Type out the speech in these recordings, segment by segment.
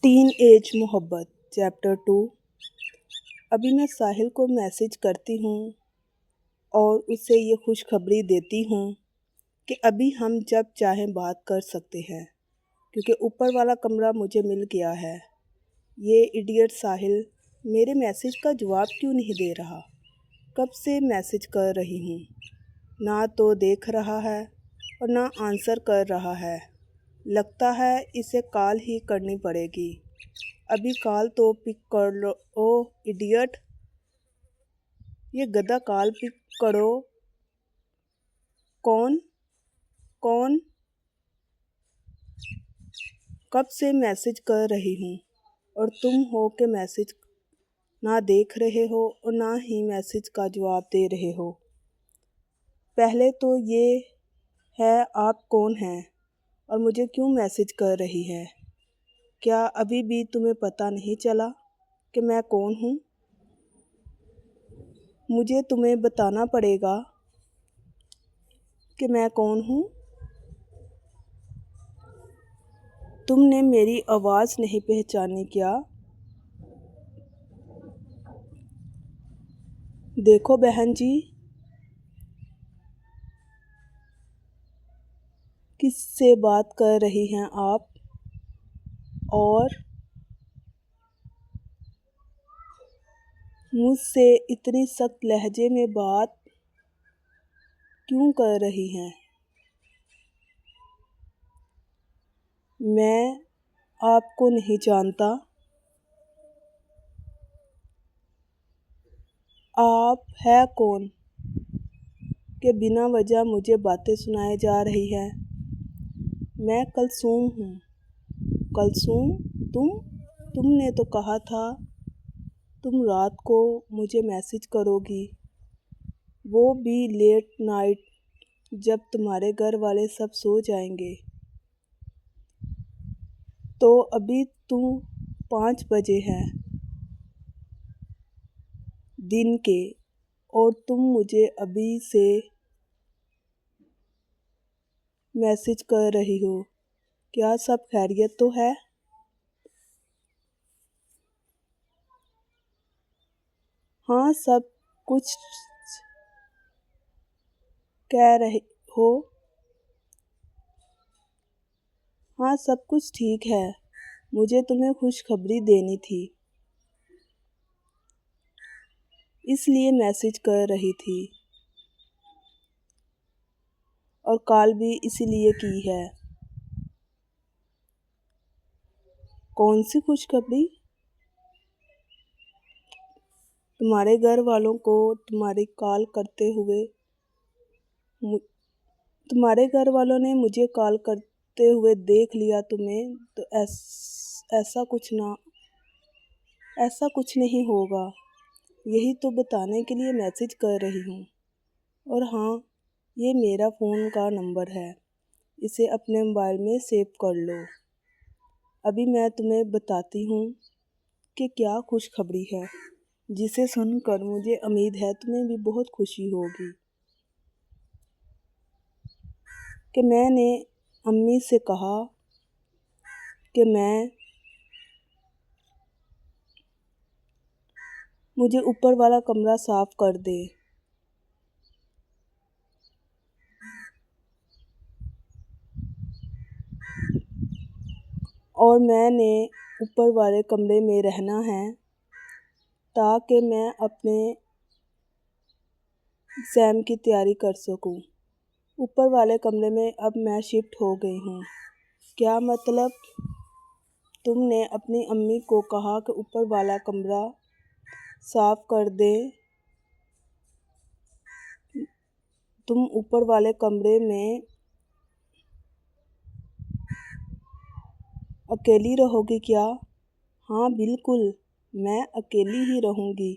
Teen age मोहब्बत chapter 2। अभी मैं साहिल को मैसेज करती हूँ और उसे ये खुशखबरी देती हूँ कि अभी हम जब चाहें बात कर सकते हैं क्योंकि ऊपर वाला कमरा मुझे मिल गया है। ये इडियट साहिल मेरे मैसेज का जवाब क्यों नहीं दे रहा? कब से मैसेज कर रही हूँ, ना तो देख रहा है और ना आंसर कर रहा है। लगता है इसे कॉल ही करनी पड़ेगी। अभी कॉल तो पिक कर लो। ओ इडियट, ये गधा कॉल पिक करो। कौन कौन? कब से मैसेज कर रही हूँ और तुम हो के मैसेज ना देख रहे हो और ना ही मैसेज का जवाब दे रहे हो। पहले तो ये है आप कौन हैं और मुझे क्यों मैसेज कर रही है? क्या अभी भी तुम्हें पता नहीं चला कि मैं कौन हूँ? मुझे तुम्हें बताना पड़ेगा कि मैं कौन हूँ। तुमने मेरी आवाज़ नहीं पहचानी क्या? देखो बहन जी, किससे बात कर रही हैं आप और मुझसे इतनी सख्त लहजे में बात क्यों कर रही हैं? मैं आपको नहीं जानता। आप है कौन कि बिना वजह मुझे बातें सुनाए जा रही हैं? मैं कलसूम हूँ। कलसूम? तुमने तो कहा था तुम रात को मुझे मैसेज करोगी, वो भी लेट नाइट जब तुम्हारे घर वाले सब सो जाएंगे। तो अभी तुम 5 बजे हैं दिन के और तुम मुझे अभी से मैसेज कर रही हो। क्या सब खैरियत तो है? हाँ, सब कुछ कह रहे हो? हाँ, सब कुछ ठीक है। मुझे तुम्हें खुशखबरी देनी थी, इसलिए मैसेज कर रही थी और कॉल भी इसीलिए की है। कौन सी खुशखबरी? तुम्हारे घर वालों को तुम्हारी कॉल करते हुए तुम्हारे घर वालों ने मुझे कॉल करते हुए देख लिया तुम्हें, तो ऐसा कुछ नहीं होगा। यही तो बताने के लिए मैसेज कर रही हूँ। और हाँ, ये मेरा फ़ोन का नंबर है, इसे अपने मोबाइल में सेव कर लो। अभी मैं तुम्हें बताती हूँ कि क्या खुशखबरी है, जिसे सुनकर मुझे उम्मीद है तुम्हें भी बहुत खुशी होगी। कि मैंने अम्मी से कहा कि मुझे ऊपर वाला कमरा साफ कर दे। और मैंने ऊपर वाले कमरे में रहना है ताकि मैं अपने एग्ज़ाम की तैयारी कर सकूं। ऊपर वाले कमरे में अब मैं शिफ्ट हो गई हूँ। क्या मतलब? तुमने अपनी अम्मी को कहा कि ऊपर वाला कमरा साफ कर दे। तुम ऊपर वाले कमरे में अकेली रहोगी क्या? हाँ बिल्कुल, मैं अकेली ही रहूँगी।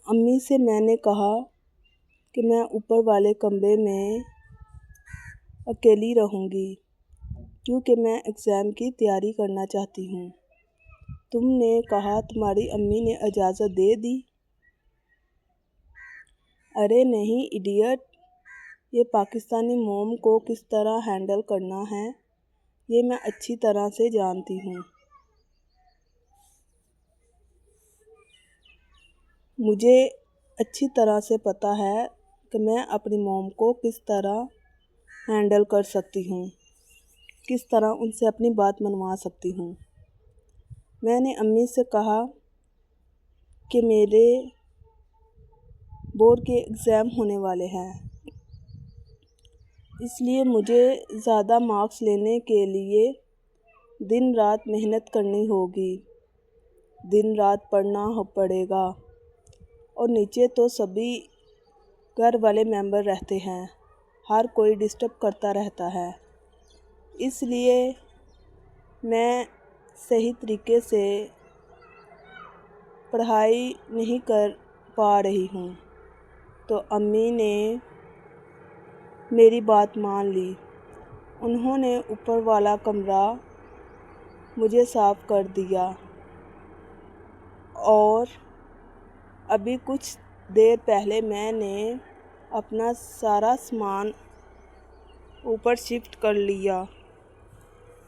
अम्मी से मैंने कहा कि मैं ऊपर वाले कमरे में अकेली रहूँगी क्योंकि मैं एग्ज़ाम की तैयारी करना चाहती हूँ। तुमने कहा तुम्हारी अम्मी ने इजाज़त दे दी? अरे नहीं इडियट, ये पाकिस्तानी मॉम को किस तरह हैंडल करना है ये मैं अच्छी तरह से जानती हूँ। मुझे अच्छी तरह से पता है कि मैं अपनी मॉम को किस तरह हैंडल कर सकती हूँ, किस तरह उनसे अपनी बात मनवा सकती हूँ। मैंने अम्मी से कहा कि मेरे बोर्ड के एग्ज़ाम होने वाले हैं, इसलिए मुझे ज़्यादा मार्क्स लेने के लिए दिन रात मेहनत करनी होगी, दिन रात पढ़ना पड़ेगा। और नीचे तो सभी घर वाले मेंबर रहते हैं, हर कोई डिस्टर्ब करता रहता है, इसलिए मैं सही तरीके से पढ़ाई नहीं कर पा रही हूँ। तो अम्मी ने मेरी बात मान ली। उन्होंने ऊपर वाला कमरा मुझे साफ़ कर दिया और अभी कुछ देर पहले मैंने अपना सारा सामान ऊपर शिफ्ट कर लिया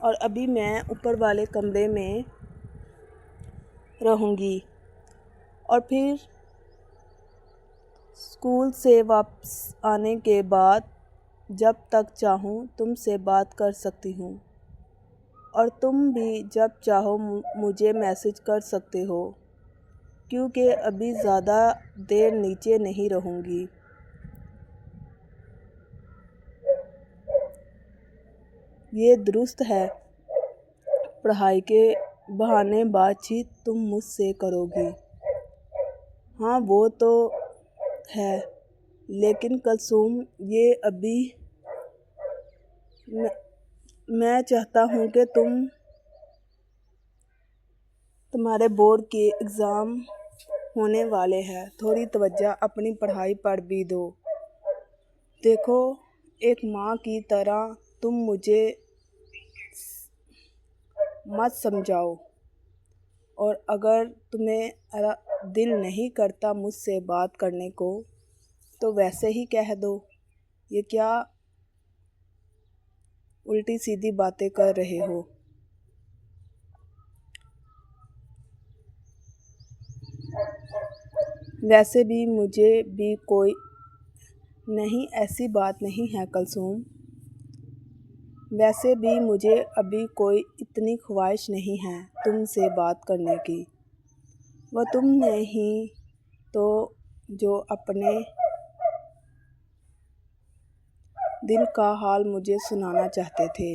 और अभी मैं ऊपर वाले कमरे में रहूँगी और फिर स्कूल से वापस आने के बाद जब तक चाहूँ तुमसे बात कर सकती हूँ और तुम भी जब चाहो मुझे मैसेज कर सकते हो, क्योंकि अभी ज़्यादा देर नीचे नहीं रहूँगी। ये दुरुस्त है, पढ़ाई के बहाने बातचीत तुम मुझसे करोगी। हाँ वो तो है, लेकिन कुलसूम ये अभी मैं चाहता हूँ कि तुम्हारे बोर्ड के एग्ज़ाम होने वाले हैं, थोड़ी तवज्जो अपनी पढ़ाई पर भी दो। देखो, एक माँ की तरह तुम मुझे मत समझाओ और अगर तुम्हें दिल नहीं करता मुझसे बात करने को तो वैसे ही कह दो। ये क्या उल्टी सीधी बातें कर रहे हो? वैसे भी मुझे भी कोई नहीं, ऐसी बात नहीं है कुलसूम। वैसे भी मुझे अभी कोई इतनी ख्वाहिश नहीं है तुमसे बात करने की। वो तुम नहीं तो जो अपने दिल का हाल मुझे सुनाना चाहते थे।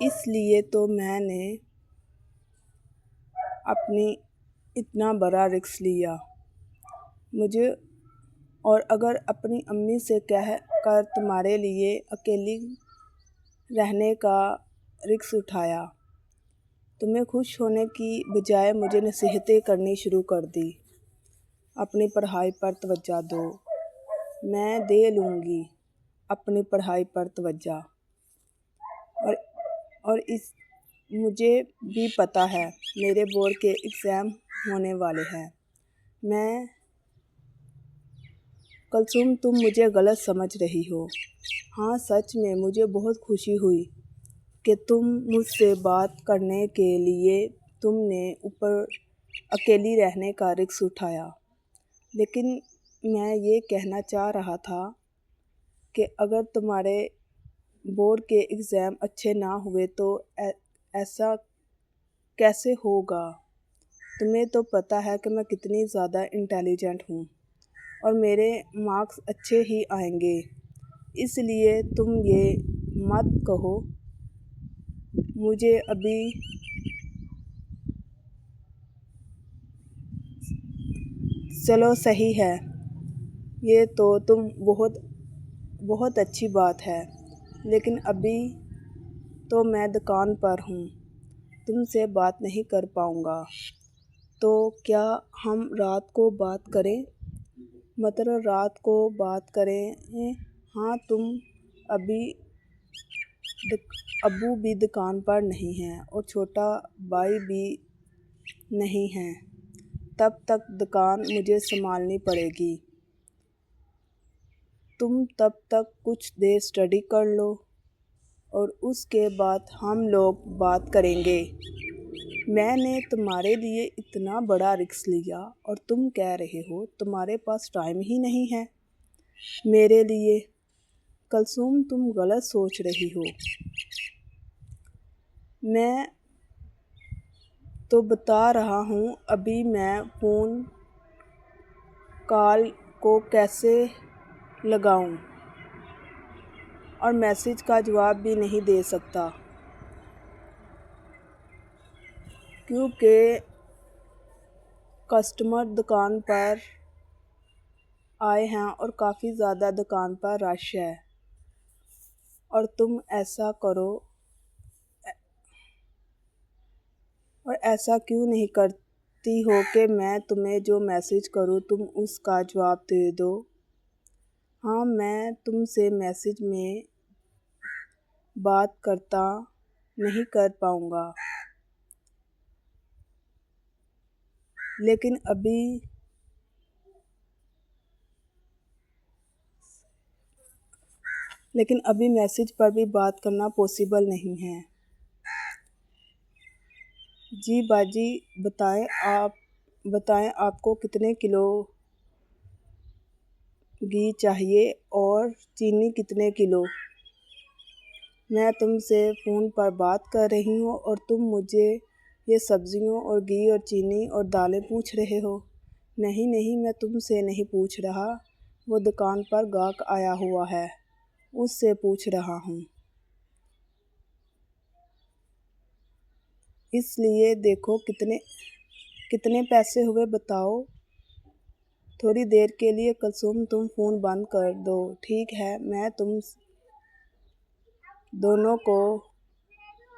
इसलिए तो मैंने अपनी इतना बड़ा रिस्क लिया। मुझे और अगर अपनी अम्मी से कह कर तुम्हारे लिए अकेली रहने का रिस्क उठाया, तुम्हें खुश होने की बजाय मुझे नसीहतें करनी शुरू कर दी। अपनी पढ़ाई पर तवज्जो दो। मैं दे लूँगी अपनी पढ़ाई पर तवज्जो और इस मुझे भी पता है मेरे बोर्ड के एग्ज़ाम होने वाले हैं। मैं कुलसूम तुम मुझे गलत समझ रही हो। हाँ सच में मुझे बहुत खुशी हुई कि तुम मुझसे बात करने के लिए तुमने ऊपर अकेली रहने का रिस्क उठाया, लेकिन मैं ये कहना चाह रहा था कि अगर तुम्हारे बोर्ड के एग्ज़ाम अच्छे ना हुए तो ऐसा कैसे होगा? तुम्हें तो पता है कि मैं कितनी ज़्यादा इंटेलिजेंट हूँ और मेरे मार्क्स अच्छे ही आएंगे, इसलिए तुम ये मत कहो। मुझे अभी चलो सही है, ये तो तुम बहुत अच्छी बात है, लेकिन अभी तो मैं दुकान पर हूँ, तुमसे बात नहीं कर पाऊँगा। तो क्या हम रात को बात करें? मतलब रात को बात करें? हाँ तुम अभी अब्बू भी दुकान पर नहीं हैं और छोटा भाई भी नहीं है, तब तक दुकान मुझे संभालनी पड़ेगी। तुम तब तक कुछ देर स्टडी कर लो और उसके बाद हम लोग बात करेंगे। मैंने तुम्हारे लिए इतना बड़ा रिस्क लिया और तुम कह रहे हो तुम्हारे पास टाइम ही नहीं है मेरे लिए। कुलसुम, तुम गलत सोच रही हो। मैं तो बता रहा हूँ अभी मैं फ़ोन कॉल को कैसे लगाऊँ और मैसेज का जवाब भी नहीं दे सकता क्योंकि कस्टमर दुकान पर आए हैं और काफ़ी ज़्यादा दुकान पर रश है। और तुम ऐसा करो और ऐसा क्यों नहीं करती हो कि मैं तुम्हें जो मैसेज करूँ तुम उसका जवाब दे दो। हाँ, मैं तुमसे मैसेज में बात करता नहीं कर पाऊँगा, लेकिन अभी मैसेज पर भी बात करना पॉसिबल नहीं है। जी बाजी, बताएं आपको कितने किलो घी चाहिए और चीनी कितने किलो। मैं तुमसे फ़ोन पर बात कर रही हूँ और तुम मुझे ये सब्जियों और घी और चीनी और दालें पूछ रहे हो। नहीं नहीं, मैं तुमसे नहीं पूछ रहा, वो दुकान पर गाहक आया हुआ है उससे पूछ रहा हूँ। इसलिए देखो कितने पैसे हुए बताओ। थोड़ी देर के लिए कुलसुम तुम फ़ोन बंद कर दो, ठीक है। मैं तुम दोनों को,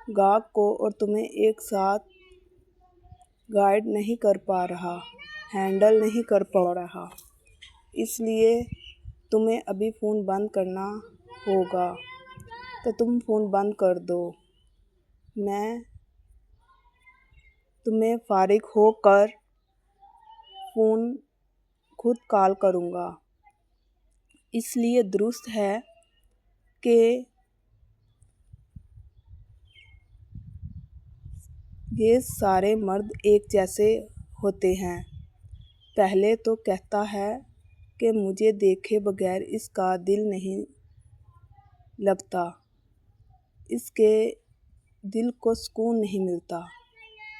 गाहक को और तुम्हें एक साथ गाइड नहीं कर पा रहा, हैंडल नहीं कर पा रहा, इसलिए तुम्हें अभी फ़ोन बंद करना होगा। तो तुम फ़ोन बंद कर दो, मैं तुम्हें फारिग होकर फ़ोन खुद कॉल करूँगा। इसलिए दुरुस्त है कि ये सारे मर्द एक जैसे होते हैं। पहले तो कहता है कि मुझे देखे बगैर इसका दिल नहीं लगता, इसके दिल को सुकून नहीं मिलता,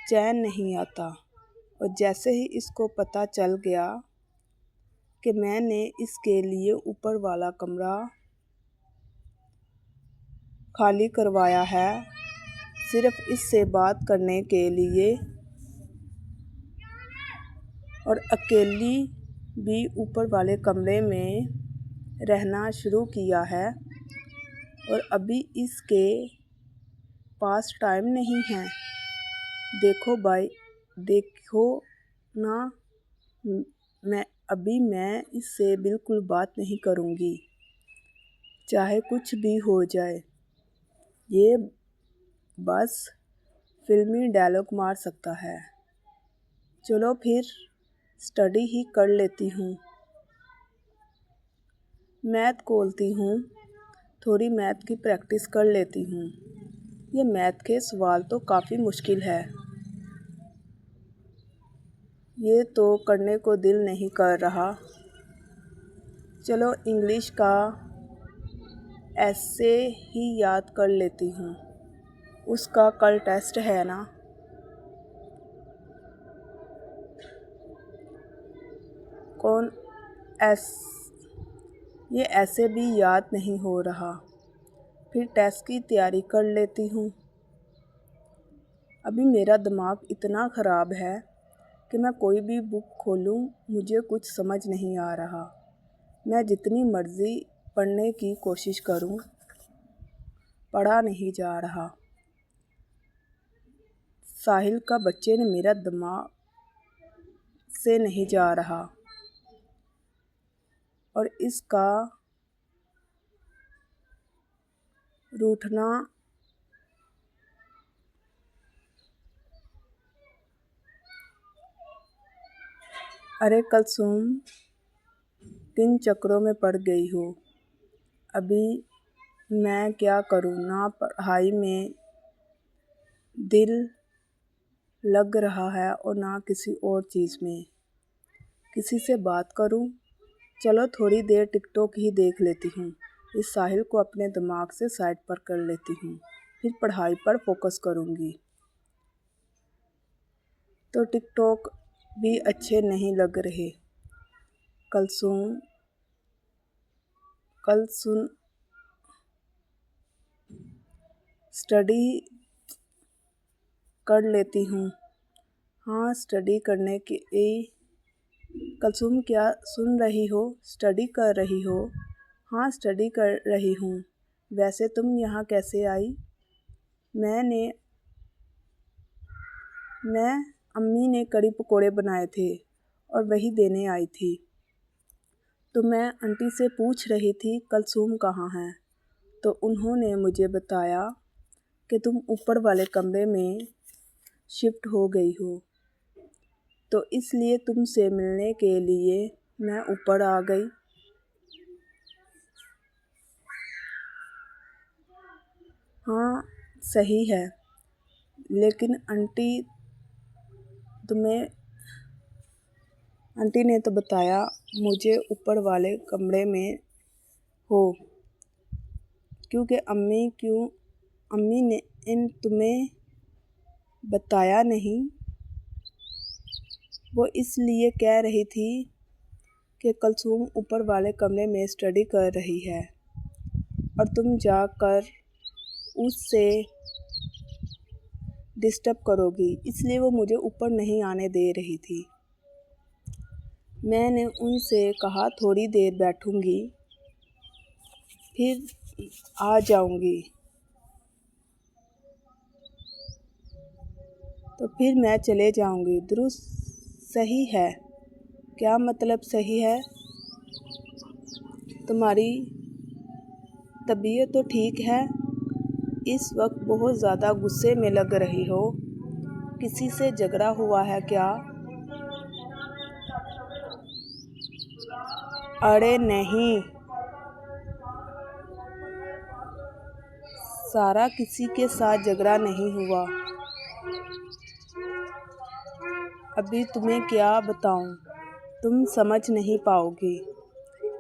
चैन नहीं आता। और जैसे ही इसको पता चल गया कि मैंने इसके लिए ऊपर वाला कमरा खाली करवाया है सिर्फ इससे बात करने के लिए और अकेली भी ऊपर वाले कमरे में रहना शुरू किया है, और अभी इसके पास टाइम नहीं है। देखो भाई, देखो ना, मैं इससे बिल्कुल बात नहीं करूँगी, चाहे कुछ भी हो जाए। ये बस फिल्मी डायलॉग मार सकता है। चलो फिर स्टडी ही कर लेती हूँ, मैथ खोलती हूँ, थोड़ी मैथ की प्रैक्टिस कर लेती हूँ। ये मैथ के सवाल तो काफ़ी मुश्किल है, ये तो करने को दिल नहीं कर रहा। चलो इंग्लिश का ऐसे ही याद कर लेती हूँ, उसका कल टेस्ट है ना। ये ऐसे भी याद नहीं हो रहा, फिर टेस्ट की तैयारी कर लेती हूँ। अभी मेरा दिमाग इतना ख़राब है कि मैं कोई भी बुक खोलूँ मुझे कुछ समझ नहीं आ रहा। मैं जितनी मर्ज़ी पढ़ने की कोशिश करूँ, पढ़ा नहीं जा रहा। साहिल का बच्चे ने मेरा दिमाग से नहीं जा रहा, और इसका रूठना अरे कुलसुम, किन चक्करों में पड़ गई हो। अभी मैं क्या करूँ, ना पढ़ाई में दिल लग रहा है और ना किसी और चीज़ में। किसी से बात करूँ? चलो थोड़ी देर टिकटॉक ही देख लेती हूँ। इस साहिल को अपने दिमाग से साइड पर कर लेती हूँ, फिर पढ़ाई पर फोकस करूँगी। तो टिकटॉक भी अच्छे नहीं लग रहे। कल सुन स्टडी कर लेती हूँ। हाँ, स्टडी करने के कलसुम, क्या सुन रही हो? स्टडी कर रही हो? हाँ, स्टडी कर रही हूँ। वैसे तुम यहाँ कैसे आई? मैं अम्मी ने कड़ी पकोड़े बनाए थे और वही देने आई थी। तो मैं आंटी से पूछ रही थी कलसूम कहाँ है, तो उन्होंने मुझे बताया कि तुम ऊपर वाले कमरे में शिफ्ट हो गई हो, तो इसलिए तुमसे मिलने के लिए मैं ऊपर आ गई। हाँ, सही है, लेकिन आंटी ने तो बताया मुझे ऊपर वाले कमरे में हो, क्योंकि अम्मी ने तुम्हें बताया नहीं। वो इसलिए कह रही थी कि कलसूम ऊपर वाले कमरे में स्टडी कर रही है और तुम जाकर उससे डिस्टर्ब करोगी, इसलिए वो मुझे ऊपर नहीं आने दे रही थी। मैंने उनसे कहा थोड़ी देर बैठूंगी, फिर आ जाऊंगी। तो फिर मैं चले जाऊंगी। दुरुस्त, सही है। क्या मतलब सही है? तुम्हारी तबीयत तो ठीक है? इस वक्त बहुत ज़्यादा गुस्से में लग रही हो। किसी से झगड़ा हुआ है क्या? अरे नहीं, सारा किसी के साथ झगड़ा नहीं हुआ। अभी तुम्हें क्या बताऊं, तुम समझ नहीं पाओगी।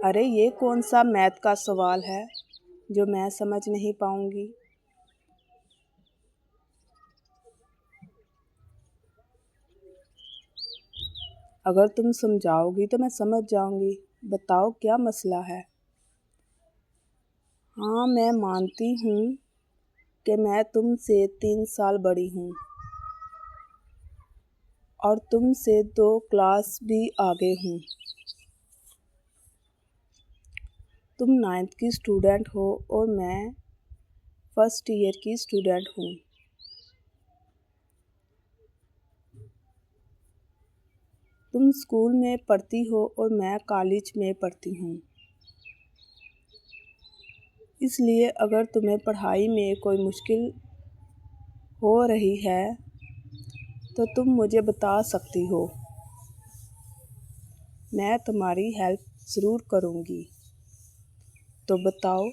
अरे ये कौन सा मैथ का सवाल है जो मैं समझ नहीं पाऊंगी? अगर तुम समझाओगी तो मैं समझ जाऊंगी। बताओ क्या मसला है? हाँ, मैं मानती हूँ कि मैं तुमसे 3 साल बड़ी हूँ और तुमसे 2 क्लास भी आगे हूँ। तुम 9th की स्टूडेंट हो और मैं फर्स्ट ईयर की स्टूडेंट हूँ। तुम स्कूल में पढ़ती हो और मैं कॉलेज में पढ़ती हूँ। इसलिए अगर तुम्हें पढ़ाई में कोई मुश्किल हो रही है तो तुम मुझे बता सकती हो। मैं तुम्हारी हेल्प ज़रूर करूँगी। तो बताओ,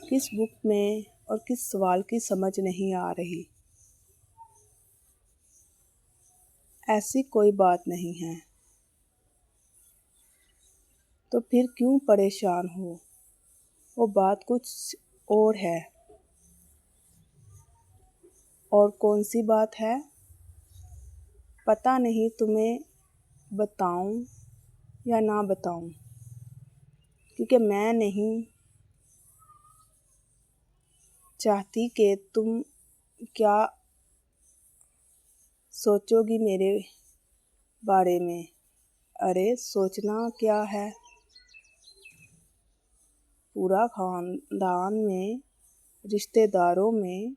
किस बुक में और किस सवाल की समझ नहीं आ रही? ऐसी कोई बात नहीं है। तो फिर क्यों परेशान हो? वो बात कुछ और है। और कौन सी बात है? पता नहीं तुम्हें बताऊं या ना बताऊं, क्योंकि मैं नहीं चाहती कि तुम क्या सोचोगी मेरे बारे में। अरे सोचना क्या है, पूरा खानदान में, रिश्तेदारों में,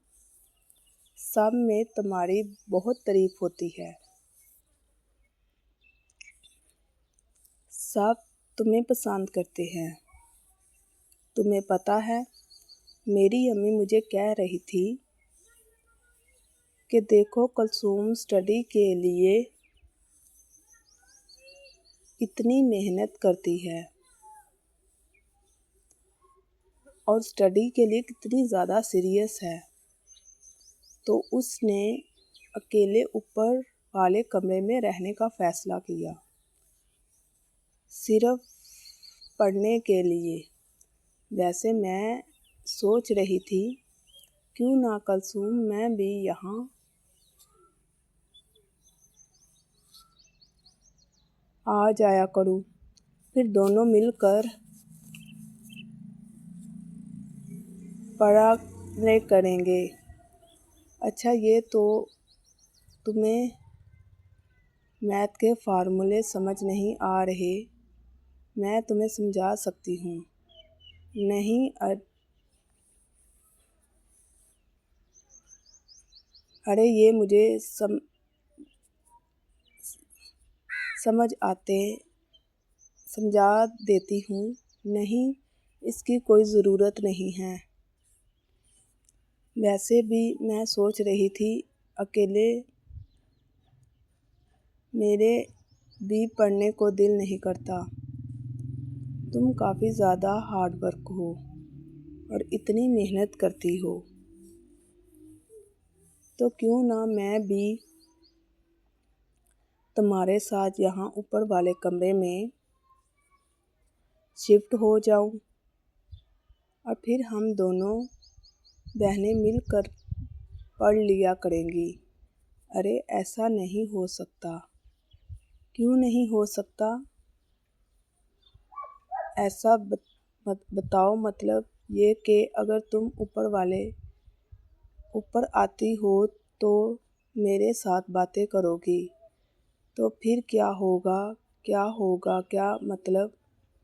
सब में तुम्हारी बहुत तारीफ होती है। सब तुम्हें पसंद करते हैं। तुम्हें पता है, मेरी अम्मी मुझे कह रही थी कि देखो कलसूम स्टडी के लिए इतनी मेहनत करती है और स्टडी के लिए कितनी ज़्यादा सीरियस है। तो उसने अकेले ऊपर वाले कमरे में रहने का फ़ैसला किया, सिर्फ पढ़ने के लिए। वैसे मैं सोच रही थी क्यों ना कलसूम मैं भी यहाँ आ जाया करूँ, फिर दोनों मिलकर पढ़ा करेंगे। अच्छा, ये तो तुम्हें मैथ के फार्मूले समझ नहीं आ रहे, मैं तुम्हें समझा सकती हूँ। नहीं अरे ये मुझे समझा देती हूँ। नहीं, इसकी कोई ज़रूरत नहीं है। वैसे भी मैं सोच रही थी अकेले मेरे भी पढ़ने को दिल नहीं करता। तुम काफ़ी ज़्यादा हार्ड वर्क हो और इतनी मेहनत करती हो, तो क्यों ना मैं भी तुम्हारे साथ यहाँ ऊपर वाले कमरे में शिफ्ट हो जाऊँ और फिर हम दोनों बहनें मिलकर पढ़ लिया करेंगी। अरे ऐसा नहीं हो सकता। क्यों नहीं हो सकता? ऐसा बताओ, मतलब ये कि अगर तुम ऊपर आती हो तो मेरे साथ बातें करोगी, तो फिर क्या होगा? क्या मतलब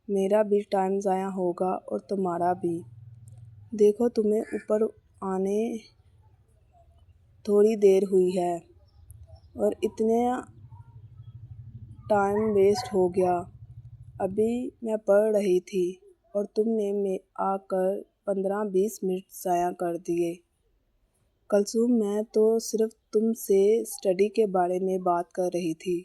मेरा भी टाइम ज़ाया होगा और तुम्हारा भी। देखो, तुम्हें ऊपर आने थोड़ी देर हुई है और इतने टाइम वेस्ट हो गया। अभी मैं पढ़ रही थी और तुमने आकर 15-20 मिनट ज़ाया कर दिए। कलसूम, मैं तो सिर्फ तुमसे स्टडी के बारे में बात कर रही थी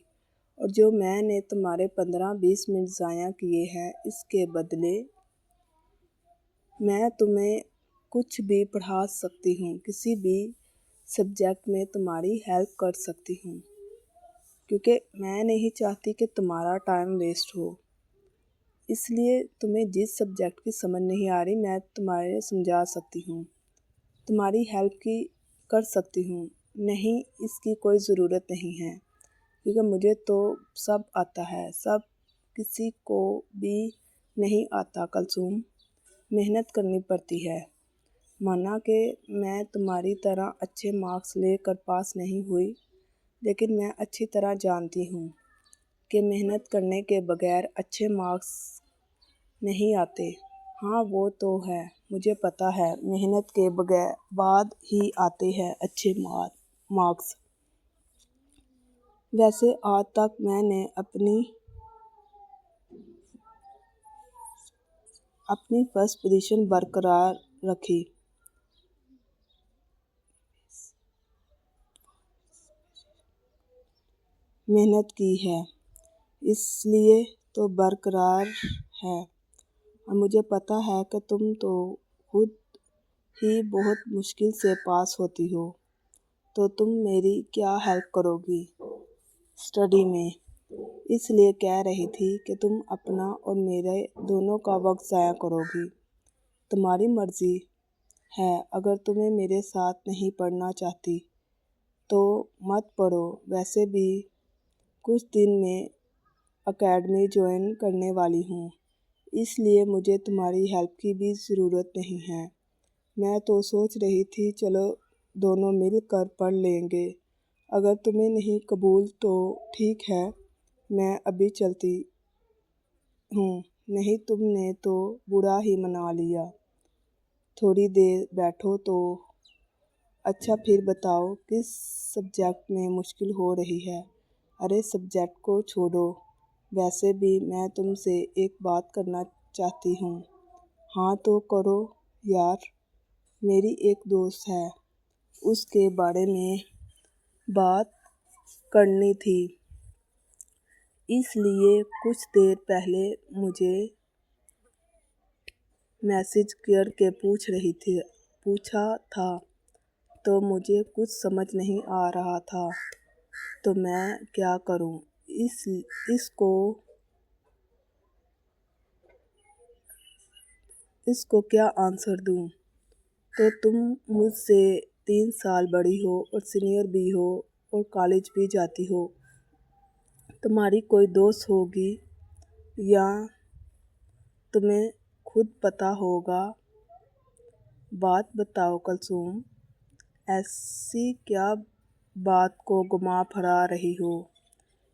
और जो मैंने तुम्हारे 15-20 मिनट ज़ाया किए हैं, इसके बदले मैं तुम्हें कुछ भी पढ़ा सकती हूँ, किसी भी सब्जेक्ट में तुम्हारी हेल्प कर सकती हूँ, क्योंकि मैं नहीं चाहती कि तुम्हारा टाइम वेस्ट हो। इसलिए तुम्हें जिस सब्जेक्ट की समझ नहीं आ रही, मैं तुम्हारे समझा सकती हूँ, तुम्हारी हेल्प की कर सकती हूँ। नहीं, इसकी कोई ज़रूरत नहीं है, क्योंकि मुझे तो सब आता है। सब किसी को भी नहीं आता कलसूम, मेहनत करनी पड़ती है। माना कि मैं तुम्हारी तरह अच्छे मार्क्स लेकर पास नहीं हुई, लेकिन मैं अच्छी तरह जानती हूँ कि मेहनत करने के बगैर अच्छे मार्क्स नहीं आते। हाँ, वो तो है, मुझे पता है, मेहनत के बाद ही आते हैं अच्छे मार्क्स। वैसे आज तक मैंने अपनी फर्स्ट पोजीशन बरकरार रखी। मेहनत की है, इसलिए तो बरकरार है। और मुझे पता है कि तुम तो खुद ही बहुत मुश्किल से पास होती हो, तो तुम मेरी क्या हेल्प करोगी स्टडी में। इसलिए कह रही थी कि तुम अपना और मेरे दोनों का वक्त ज़ाया करोगी। तुम्हारी मर्ज़ी है, अगर तुम्हें मेरे साथ नहीं पढ़ना चाहती तो मत पढ़ो। वैसे भी कुछ दिन में एकेडमी ज्वाइन करने वाली हूँ, इसलिए मुझे तुम्हारी हेल्प की भी ज़रूरत नहीं है। मैं तो सोच रही थी चलो दोनों मिलकर पढ़ लेंगे। अगर तुम्हें नहीं कबूल तो ठीक है, मैं अभी चलती हूँ। नहीं, तुमने तो बुरा ही मना लिया। थोड़ी देर बैठो तो। अच्छा, फिर बताओ किस सब्जेक्ट में मुश्किल हो रही है। अरे सब्जेक्ट को छोड़ो, वैसे भी मैं तुमसे एक बात करना चाहती हूँ। हाँ तो करो यार। मेरी एक दोस्त है, उसके बारे में बात करनी थी, इसलिए कुछ देर पहले मुझे मैसेज करके पूछा था तो मुझे कुछ समझ नहीं आ रहा था, तो मैं क्या करूं? इसको क्या आंसर दूं? तो तुम मुझसे 3 साल बड़ी हो और सीनियर भी हो और कॉलेज भी जाती हो। तुम्हारी कोई दोस्त होगी या तुम्हें खुद पता होगा। बात बताओ कुलसुम, ऐसी क्या बात को घुमा फिरा रही हो?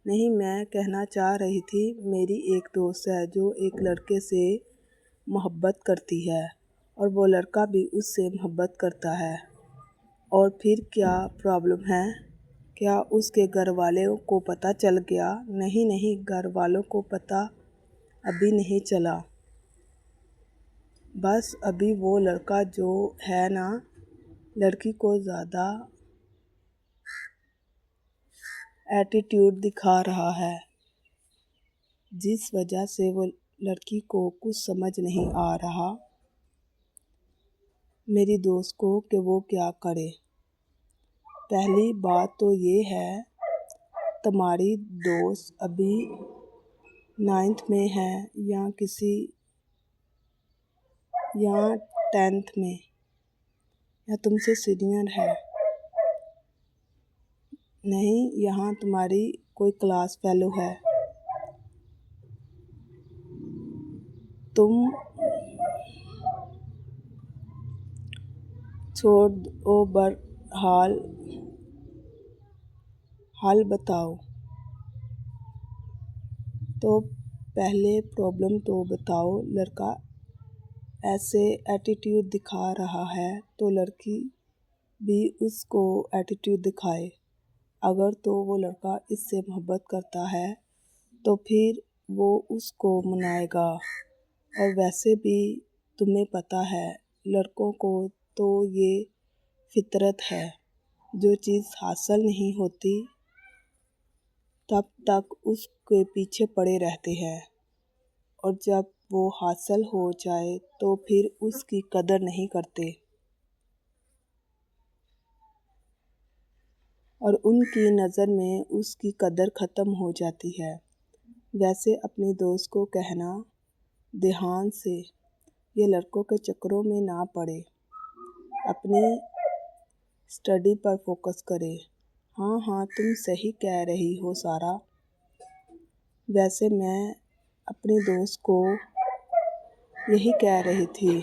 नहीं, मैं कहना चाह रही थी, मेरी एक दोस्त है जो एक लड़के से मोहब्बत करती है और वो लड़का भी उससे मोहब्बत करता है। और फिर क्या प्रॉब्लम है? क्या उसके घर वालों को पता चल गया? नहीं नहीं, घर वालों को पता अभी नहीं चला। बस अभी वो लड़का जो है ना, लड़की को ज़्यादा एटीट्यूड दिखा रहा है, जिस वजह से वो लड़की को कुछ समझ नहीं आ रहा मेरी दोस्त को कि वो क्या करे। पहली बात तो ये है, तुम्हारी दोस्त अभी 9th में है या 10th में, या तुमसे सीनियर है। नहीं, यहाँ तुम्हारी कोई क्लास फेलो है। तुम छोड़ दो, हाल बताओ। तो पहले प्रॉब्लम तो बताओ। लड़का ऐसे एटीट्यूड दिखा रहा है तो लड़की भी उसको एटीट्यूड दिखाए। अगर तो वो लड़का इससे मोहब्बत करता है तो फिर वो उसको मनाएगा। और वैसे भी तुम्हें पता है, लड़कों को तो ये फितरत है, जो चीज़ हासिल नहीं होती तब तक उसके पीछे पड़े रहते हैं, और जब वो हासिल हो जाए तो फिर उसकी कदर नहीं करते और उनकी नज़र में उसकी कदर ख़त्म हो जाती है। वैसे अपनी दोस्त को कहना, ध्यान से ये लड़कों के चक्करों में ना पड़े, अपनी स्टडी पर फोकस करे। हाँ हाँ, तुम सही कह रही हो सारा। वैसे मैं अपनी दोस्त को यही कह रही थी।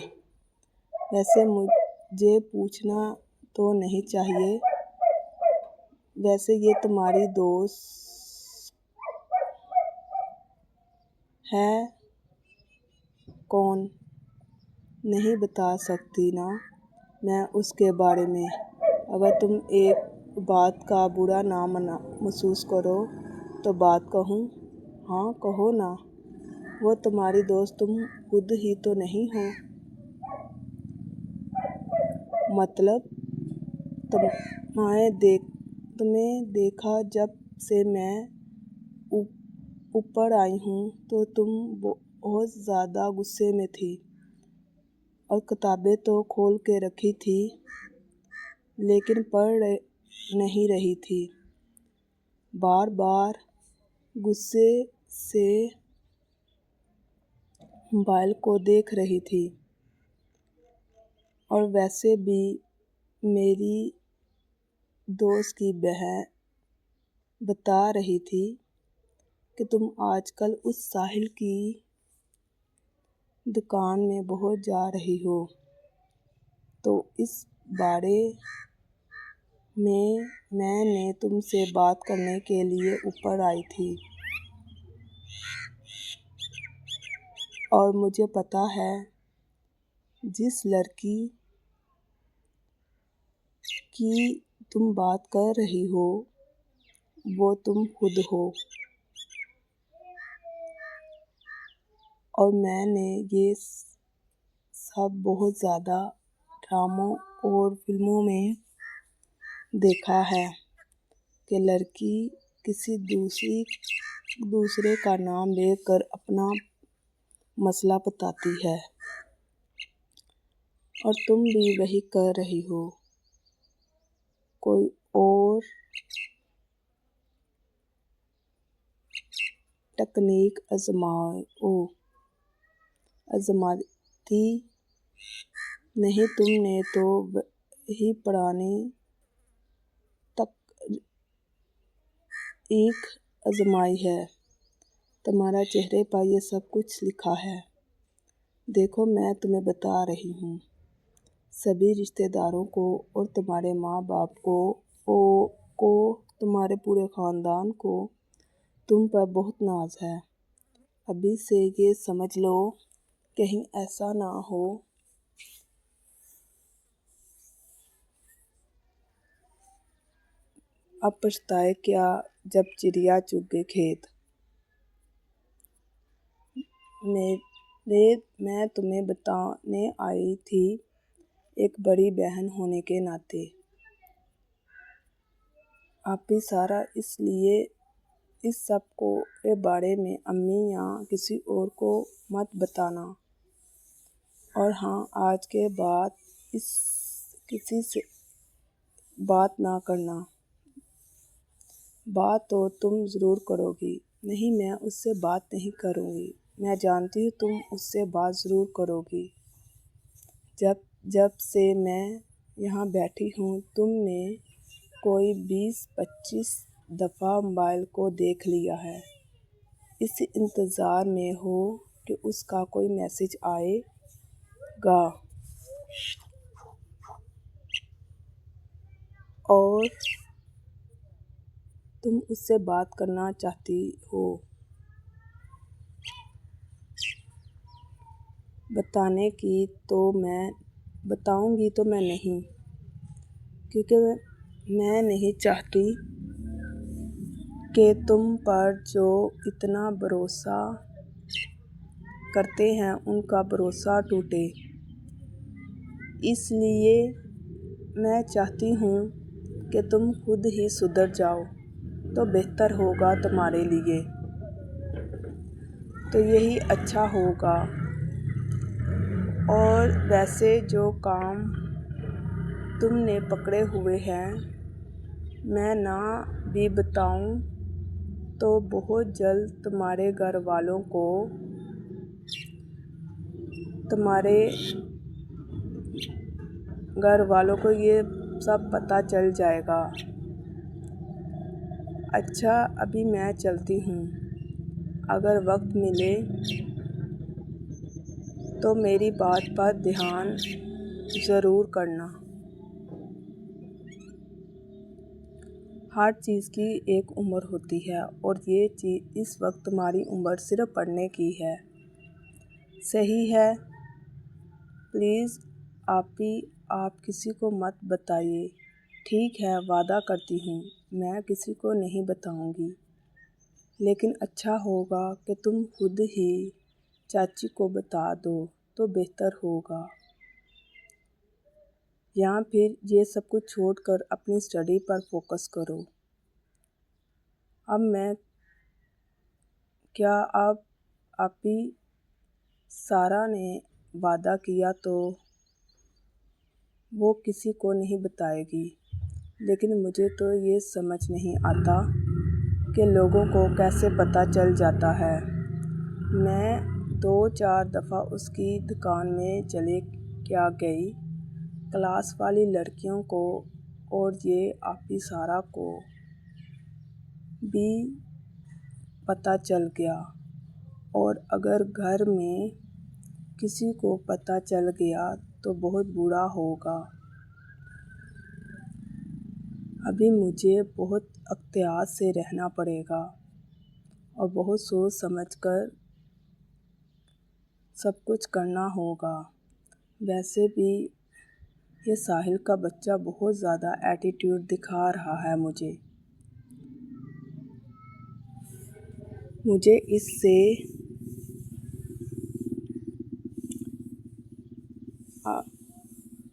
वैसे मुझे पूछना तो नहीं चाहिए। वैसे ये तुम्हारी दोस्त है कौन? नहीं बता सकती ना मैं उसके बारे में। अगर तुम एक बात का बुरा ना महसूस करो तो बात कहूँ? हाँ कहो ना। वो तुम्हारी दोस्त तुम खुद ही तो नहीं हो। मतलब तुम्हें देखा जब से मैं ऊपर आई हूँ तो तुम बहुत ज़्यादा गुस्से में थी और किताबें तो खोल के रखी थी लेकिन पढ़ नहीं रही थी। बार बार गुस्से से मोबाइल को देख रही थी। और वैसे भी मेरी दोस्त की बहन बता रही थी कि तुम आजकल उस साहिल की दुकान में बहुत जा रही हो, तो इस बारे में मैंने तुमसे बात करने के लिए ऊपर आई थी। और मुझे पता है जिस लड़की की तुम बात कर रही हो वो तुम खुद हो। और मैंने ये सब बहुत ज़्यादा ड्रामों और फिल्मों में देखा है कि लड़की किसी दूसरे का नाम लेकर अपना मसला बताती है। और तुम भी वही कर रही हो। कोई और तकनीक आजमाती नहीं, तुमने तो वही पुरानी तकनीक आजमाई है। तुम्हारा चेहरे पर ये सब कुछ लिखा है। देखो, मैं तुम्हें बता रही हूँ, सभी रिश्तेदारों को और तुम्हारे माँ बाप को तुम्हारे पूरे ख़ानदान को तुम पर बहुत नाज है। अभी से ये समझ लो, कहीं ऐसा ना हो अब पछताए क्या जब चिड़िया चुग गए खेत। मैं तुम्हें बताने आई थी, एक बड़ी बहन होने के नाते। आप ही सारा इसलिए इस सब के बारे में अम्मी या किसी और को मत बताना। और हाँ, आज के बाद किसी से बात ना करना। बात तो तुम ज़रूर करोगी। नहीं, मैं उससे बात नहीं करूँगी। मैं जानती हूँ तुम उससे बात ज़रूर करोगी। जब से मैं यहाँ बैठी हूँ, तुमने कोई 20-25 दफ़ा मोबाइल को देख लिया है। इस इंतज़ार में हो कि उसका कोई मैसेज आएगा और तुम उससे बात करना चाहती हो। बताऊंगी तो मैं नहीं, क्योंकि मैं नहीं चाहती कि तुम पर जो इतना भरोसा करते हैं उनका भरोसा टूटे। इसलिए मैं चाहती हूँ कि तुम खुद ही सुधर जाओ तो बेहतर होगा तुम्हारे लिए। तो यही अच्छा होगा। और वैसे जो काम तुमने पकड़े हुए हैं, मैं ना भी बताऊं तो बहुत जल्द तुम्हारे घर वालों को ये सब पता चल जाएगा। अच्छा, अभी मैं चलती हूँ। अगर वक्त मिले तो मेरी बात पर ध्यान ज़रूर करना। हर चीज़ की एक उम्र होती है और ये चीज़ इस वक्त तुम्हारी उम्र सिर्फ पढ़ने की है। सही है? प्लीज़ आप किसी को मत बताइए। ठीक है, वादा करती हूँ मैं किसी को नहीं बताऊँगी। लेकिन अच्छा होगा कि तुम खुद ही चाची को बता दो तो बेहतर होगा। या फिर ये सब कुछ छोड़कर अपनी स्टडी पर फोकस करो। अब आपी सारा ने वादा किया तो वो किसी को नहीं बताएगी। लेकिन मुझे तो ये समझ नहीं आता कि लोगों को कैसे पता चल जाता है। मैं 2-4 दफ़ा उसकी दुकान में चले क्या गई। क्लास वाली लड़कियों को और ये आपी सारा को भी पता चल गया। और अगर घर में किसी को पता चल गया तो बहुत बुरा होगा। अभी मुझे बहुत एहतियात से रहना पड़ेगा और बहुत सोच समझकर सब कुछ करना होगा। वैसे भी ये साहिल का बच्चा बहुत ज़्यादा एटीट्यूड दिखा रहा है मुझे इससे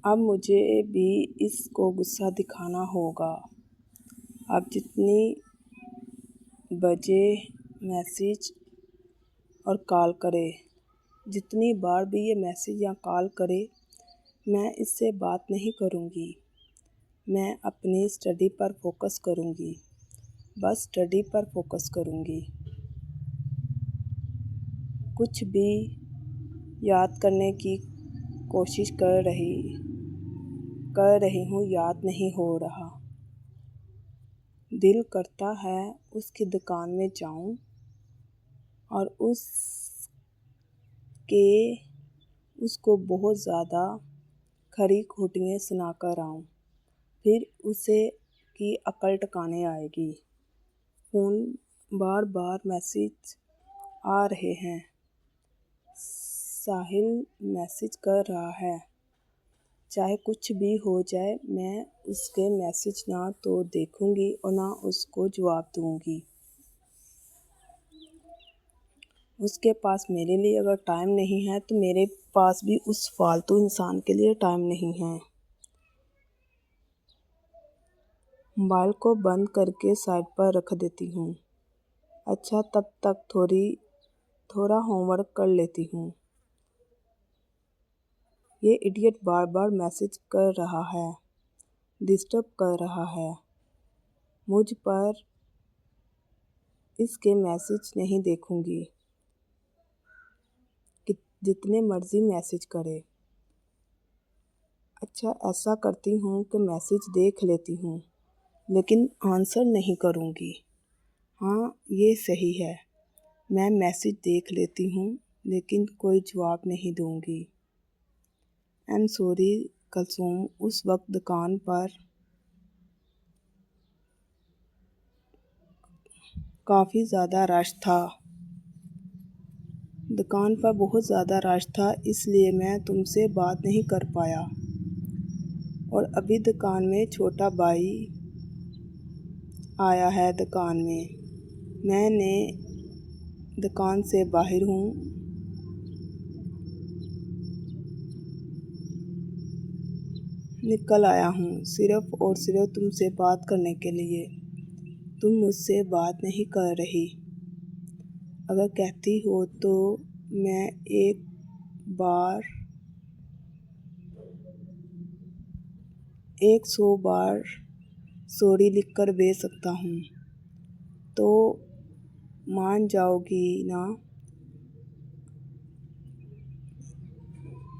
अब मुझे भी इसको गुस्सा दिखाना होगा। अब जितनी बजे मैसेज और कॉल करे, जितनी बार भी ये मैसेज या कॉल करे, मैं इससे बात नहीं करूँगी। मैं अपनी स्टडी पर फोकस करूँगी। बस स्टडी पर फोकस करूँगी। कुछ भी याद करने की कोशिश कर रही हूँ, याद नहीं हो रहा। दिल करता है उसकी दुकान में जाऊँ और उसको बहुत ज़्यादा खरी खोटियाँ सुना कर आऊँ। फिर उसे की अकल ठिकाने आएगी। फ़ोन बार बार मैसेज आ रहे हैं। साहिल मैसेज कर रहा है। चाहे कुछ भी हो जाए, मैं उसके मैसेज ना तो देखूंगी और ना उसको जवाब दूंगी। उसके पास मेरे लिए अगर टाइम नहीं है तो मेरे पास भी उस फालतू इंसान के लिए टाइम नहीं है। मोबाइल को बंद करके साइड पर रख देती हूँ। अच्छा, तब तक थोड़ा होमवर्क कर लेती हूँ। ये इडियट बार बार मैसेज कर रहा है, डिस्टर्ब कर रहा है मुझ पर। इसके मैसेज नहीं देखूंगी, जितने मर्जी मैसेज करे। अच्छा, ऐसा करती हूँ कि मैसेज देख लेती हूँ लेकिन आंसर नहीं करूँगी। हाँ, ये सही है। मैं मैसेज देख लेती हूँ लेकिन कोई जवाब नहीं दूँगी। I am sorry Kulsum. उस वक्त दुकान पर काफ़ी ज़्यादा रश था। दुकान पर बहुत ज़्यादा रश था, इसलिए मैं तुमसे बात नहीं कर पाया। और अभी दुकान में छोटा भाई आया है दुकान में। मैंने दुकान से बाहर हूँ। निकल आया हूँ सिर्फ़ और सिर्फ तुमसे बात करने के लिए। तुम मुझसे बात नहीं कर रही। अगर कहती हो तो मैं 100 बार सॉरी लिखकर भेज सकता हूँ, तो मान जाओगी ना?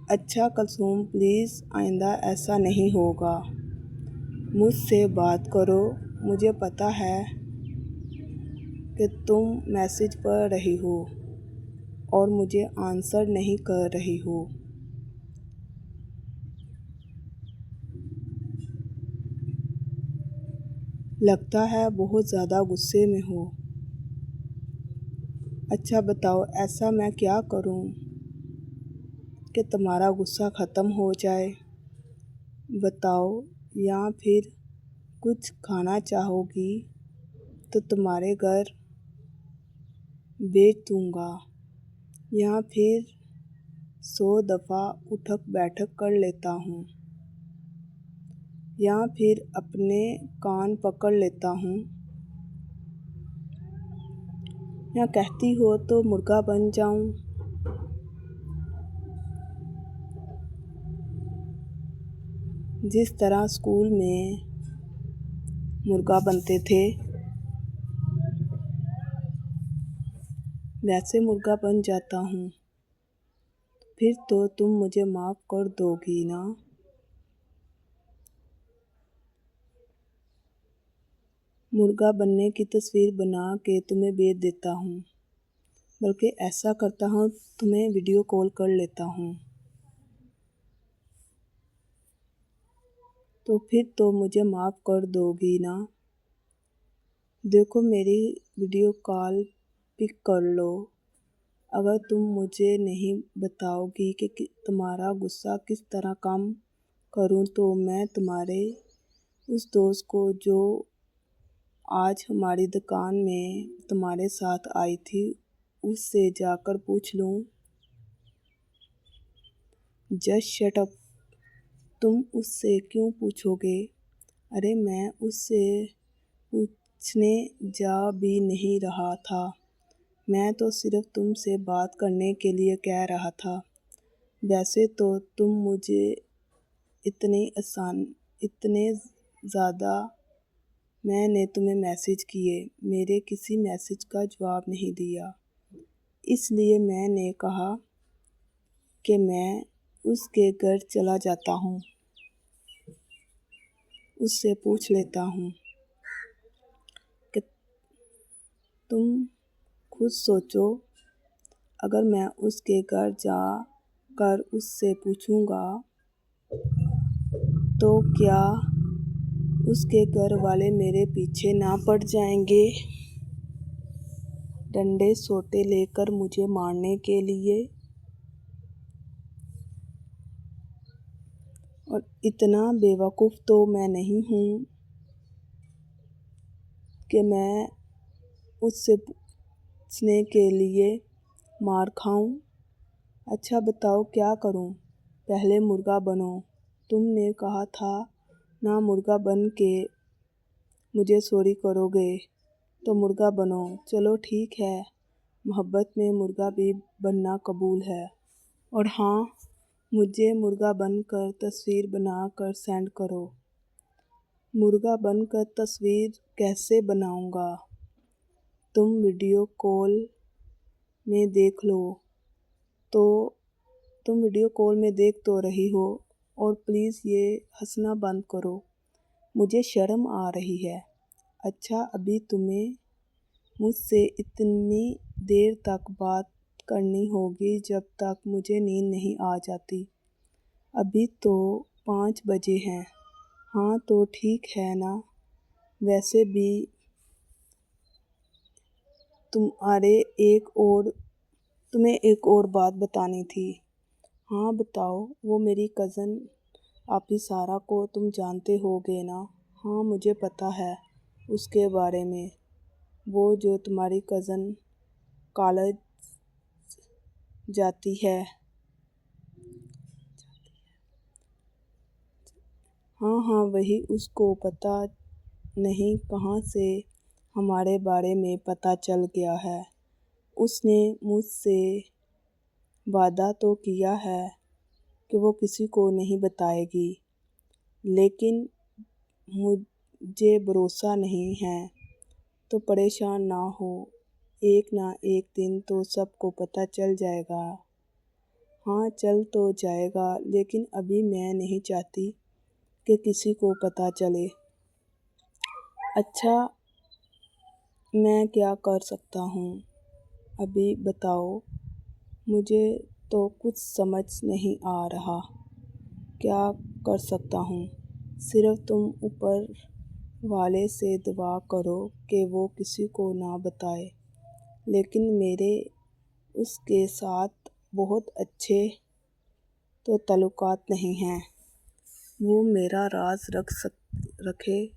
अच्छा कुलसुम, प्लीज़ आइंदा ऐसा नहीं होगा। मुझसे बात करो। मुझे पता है कि तुम मैसेज पढ़ रही हो और मुझे आंसर नहीं कर रही हो। लगता है बहुत ज़्यादा गुस्से में हो। अच्छा बताओ, ऐसा मैं क्या करूं कि तुम्हारा गुस्सा ख़त्म हो जाए? बताओ, या फिर कुछ खाना चाहोगी तो तुम्हारे घर भेज दूँगा, या फिर 100 दफ़ा उठक बैठक कर लेता हूँ, या फिर अपने कान पकड़ लेता हूँ, या कहती हो तो मुर्गा बन जाऊँ। जिस तरह स्कूल में मुर्गा बनते थे वैसे मुर्गा बन जाता हूँ। फिर तो तुम मुझे माफ़ कर दोगी ना? मुर्गा बनने की तस्वीर बना के तुम्हें भेज देता हूँ। बल्कि ऐसा करता हूँ, तुम्हें वीडियो कॉल कर लेता हूँ। तो फिर तो मुझे माफ़ कर दोगी ना? देखो, मेरी वीडियो कॉल पिक कर लो। अगर तुम मुझे नहीं बताओगी कि तुम्हारा गुस्सा किस तरह कम करूँ, तो मैं तुम्हारे उस दोस्त को जो आज हमारी दुकान में तुम्हारे साथ आई थी, उससे जाकर पूछ लूँ। Just shut up. तुम उससे क्यों पूछोगे? अरे, मैं उससे पूछने जा भी नहीं रहा था। मैं तो सिर्फ तुमसे बात करने के लिए कह रहा था। वैसे तो तुम मुझे इतने ज़्यादा मैंने तुम्हें मैसेज किए, मेरे किसी मैसेज का जवाब नहीं दिया। इसलिए मैंने कहा कि मैं उसके घर चला जाता हूँ, उससे पूछ लेता हूँ कि तुम खुद सोचो, अगर मैं उसके घर जा कर उससे पूछूंगा तो क्या उसके घर वाले मेरे पीछे ना पड़ जाएंगे, डंडे सोटे लेकर मुझे मारने के लिए। और इतना बेवकूफ़ तो मैं नहीं हूँ कि मैं उससे पूछने के लिए मार खाऊं। अच्छा बताओ क्या करूं? पहले मुर्गा बनो। तुमने कहा था ना, मुर्गा बन के मुझे सॉरी करोगे, तो मुर्गा बनो। चलो ठीक है, मोहब्बत में मुर्गा भी बनना कबूल है। और हाँ, मुझे मुर्गा बनकर तस्वीर बनाकर सेंड करो। मुर्गा बनकर तस्वीर कैसे बनाऊंगा? तुम वीडियो कॉल में देख लो, तो तुम वीडियो कॉल में देख तो रही हो, और प्लीज़ ये हंसना बंद करो, मुझे शर्म आ रही है। अच्छा, अभी तुम्हें मुझसे इतनी देर तक बात करनी होगी जब तक मुझे नींद नहीं आ जाती। अभी तो 5 बजे हैं। हाँ तो ठीक है ना, वैसे भी तुम्हें एक और बात बतानी थी। हाँ बताओ। वो मेरी कज़न आपी सारा को तुम जानते होगे ना? हाँ मुझे पता है उसके बारे में। वो जो तुम्हारी कज़न कॉलेज जाती है। हाँ हाँ वही। उसको पता नहीं कहाँ से हमारे बारे में पता चल गया है। उसने मुझसे वादा तो किया है कि वो किसी को नहीं बताएगी, लेकिन मुझे भरोसा नहीं है। तो परेशान ना हो, एक ना एक दिन तो सबको पता चल जाएगा। हाँ चल तो जाएगा, लेकिन अभी मैं नहीं चाहती कि किसी को पता चले। अच्छा, मैं क्या कर सकता हूँ अभी बताओ? मुझे तो कुछ समझ नहीं आ रहा, क्या कर सकता हूँ? सिर्फ तुम ऊपर वाले से दुआ करो कि वो किसी को ना बताए। लेकिन मेरे उसके साथ बहुत अच्छे तो ताल्लुकात नहीं हैं। वो मेरा राज रखे।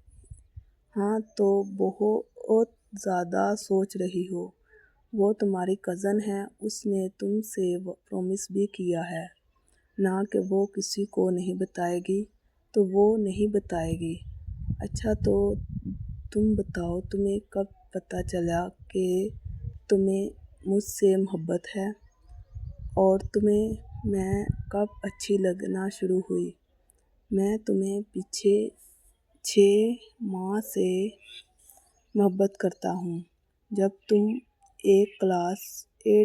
हाँ तो बहुत ज़्यादा सोच रही हो। वो तुम्हारी कज़न है, उसने तुमसे प्रॉमिस भी किया है ना कि वो किसी को नहीं बताएगी, तो वो नहीं बताएगी। अच्छा तो तुम बताओ, तुम्हें कब पता चला कि तुम्हें मुझसे मोहब्बत है, और तुम्हें मैं कब अच्छी लगना शुरू हुई? मैं तुम्हें पीछे 6 माह से मोहब्बत करता हूँ, जब तुम 8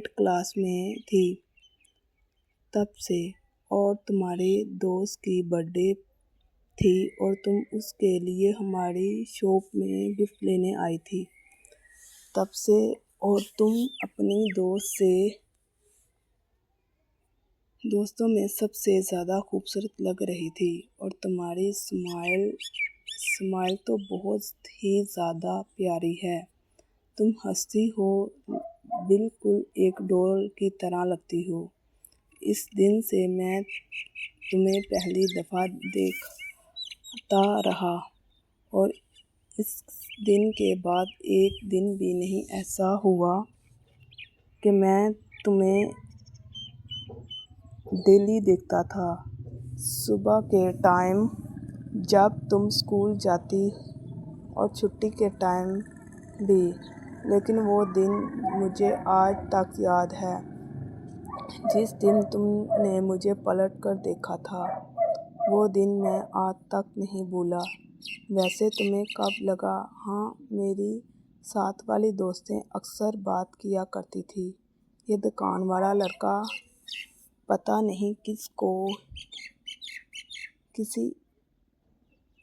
क्लास में थी तब से। और तुम्हारे दोस्त की बर्थडे थी और तुम उसके लिए हमारी शॉप में गिफ्ट लेने आई थी तब से। और तुम अपनी दोस्तों में सबसे ज़्यादा खूबसूरत लग रही थी, और तुम्हारी स्माइल तो बहुत ही ज़्यादा प्यारी है। तुम हंसती हो, बिल्कुल एक डॉल की तरह लगती हो। इस दिन से मैं तुम्हें पहली दफ़ा देखता रहा, और इस दिन के बाद एक दिन भी नहीं ऐसा हुआ कि मैं तुम्हें डेली देखता था। सुबह के टाइम जब तुम स्कूल जाती, और छुट्टी के टाइम भी। लेकिन वो दिन मुझे आज तक याद है, जिस दिन तुमने मुझे पलट कर देखा था। वो दिन मैं आज तक नहीं भूला। वैसे तुम्हें कब लगा? हाँ, मेरी साथ वाली दोस्तें अक्सर बात किया करती थी। ये दुकान वाला लड़का पता नहीं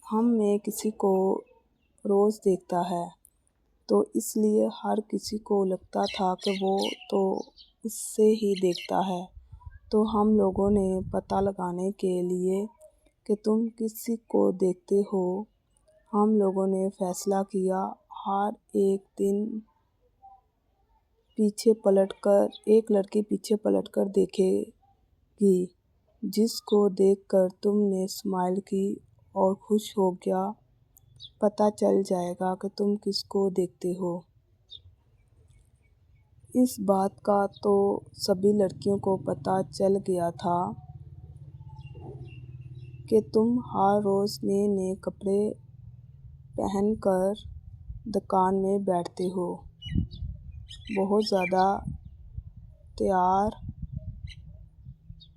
हम में किसी को रोज़ देखता है, तो इसलिए हर किसी को लगता था कि वो तो उससे ही देखता है। तो हम लोगों ने पता लगाने के लिए कि तुम किसी को देखते हो, हम लोगों ने फैसला किया हर एक दिन एक लड़की पीछे पलटकर देखेगी। जिसको देखकर तुमने स्माइल की और खुश हो गया, पता चल जाएगा कि तुम किसको देखते हो। इस बात का तो सभी लड़कियों को पता चल गया था कि तुम हर रोज़ नए नए कपड़े पहनकर दुकान में बैठते हो, बहुत ज़्यादा तैयार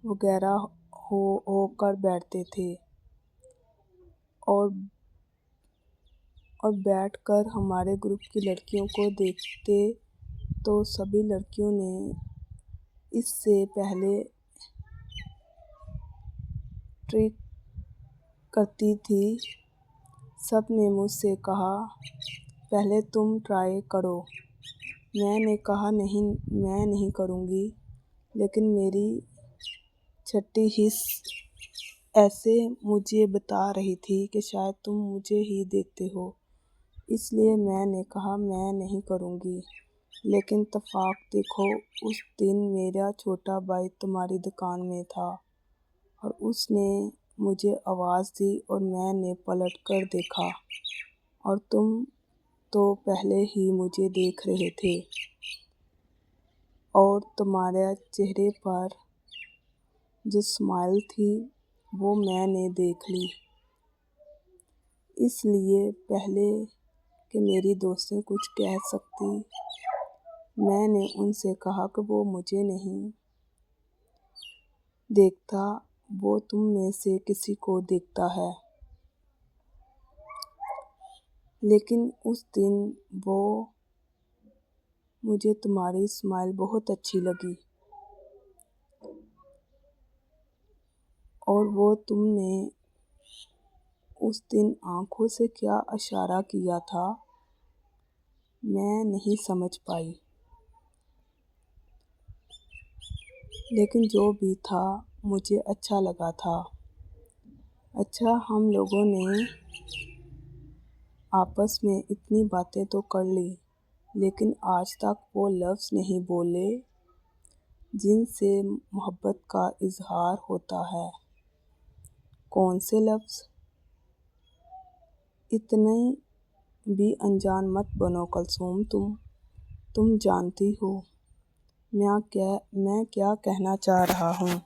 वगैरह होकर बैठते थे और बैठकर हमारे ग्रुप की लड़कियों को देखते। तो सभी लड़कियों ने इससे पहले ट्रिक करती थी। सब ने मुझसे कहा, पहले तुम ट्राई करो। मैंने कहा नहीं, मैं नहीं करूँगी। लेकिन मेरी छठी हिस्स ऐसे मुझे बता रही थी कि शायद तुम मुझे ही देखते हो, इसलिए मैंने कहा मैं नहीं करूँगी। लेकिन इत्तेफाक देखो, उस दिन मेरा छोटा भाई तुम्हारी दुकान में था और उसने मुझे आवाज़ दी और मैंने पलट कर देखा और तुम तो पहले ही मुझे देख रहे थे और तुम्हारे चेहरे पर जो स्माइल थी वो मैंने देख ली। इसलिए पहले कि मेरी दोस्तें कुछ कह सकती, मैंने उनसे कहा कि वो मुझे नहीं देखता, वो तुम में से किसी को देखता है। लेकिन उस दिन मुझे तुम्हारी स्माइल बहुत अच्छी लगी और वो तुमने उस दिन आँखों से क्या इशारा किया था, मैं नहीं समझ पाई। लेकिन जो भी था मुझे अच्छा लगा था। अच्छा, हम लोगों ने आपस में इतनी बातें तो कर ली, लेकिन आज तक वो लफ्ज़ नहीं बोले जिनसे मोहब्बत का इजहार होता है। कौन से लफ्ज़? इतने भी अनजान मत बनो कुलसूम, तुम जानती हो मैं क्या कहना चाह रहा हूँ।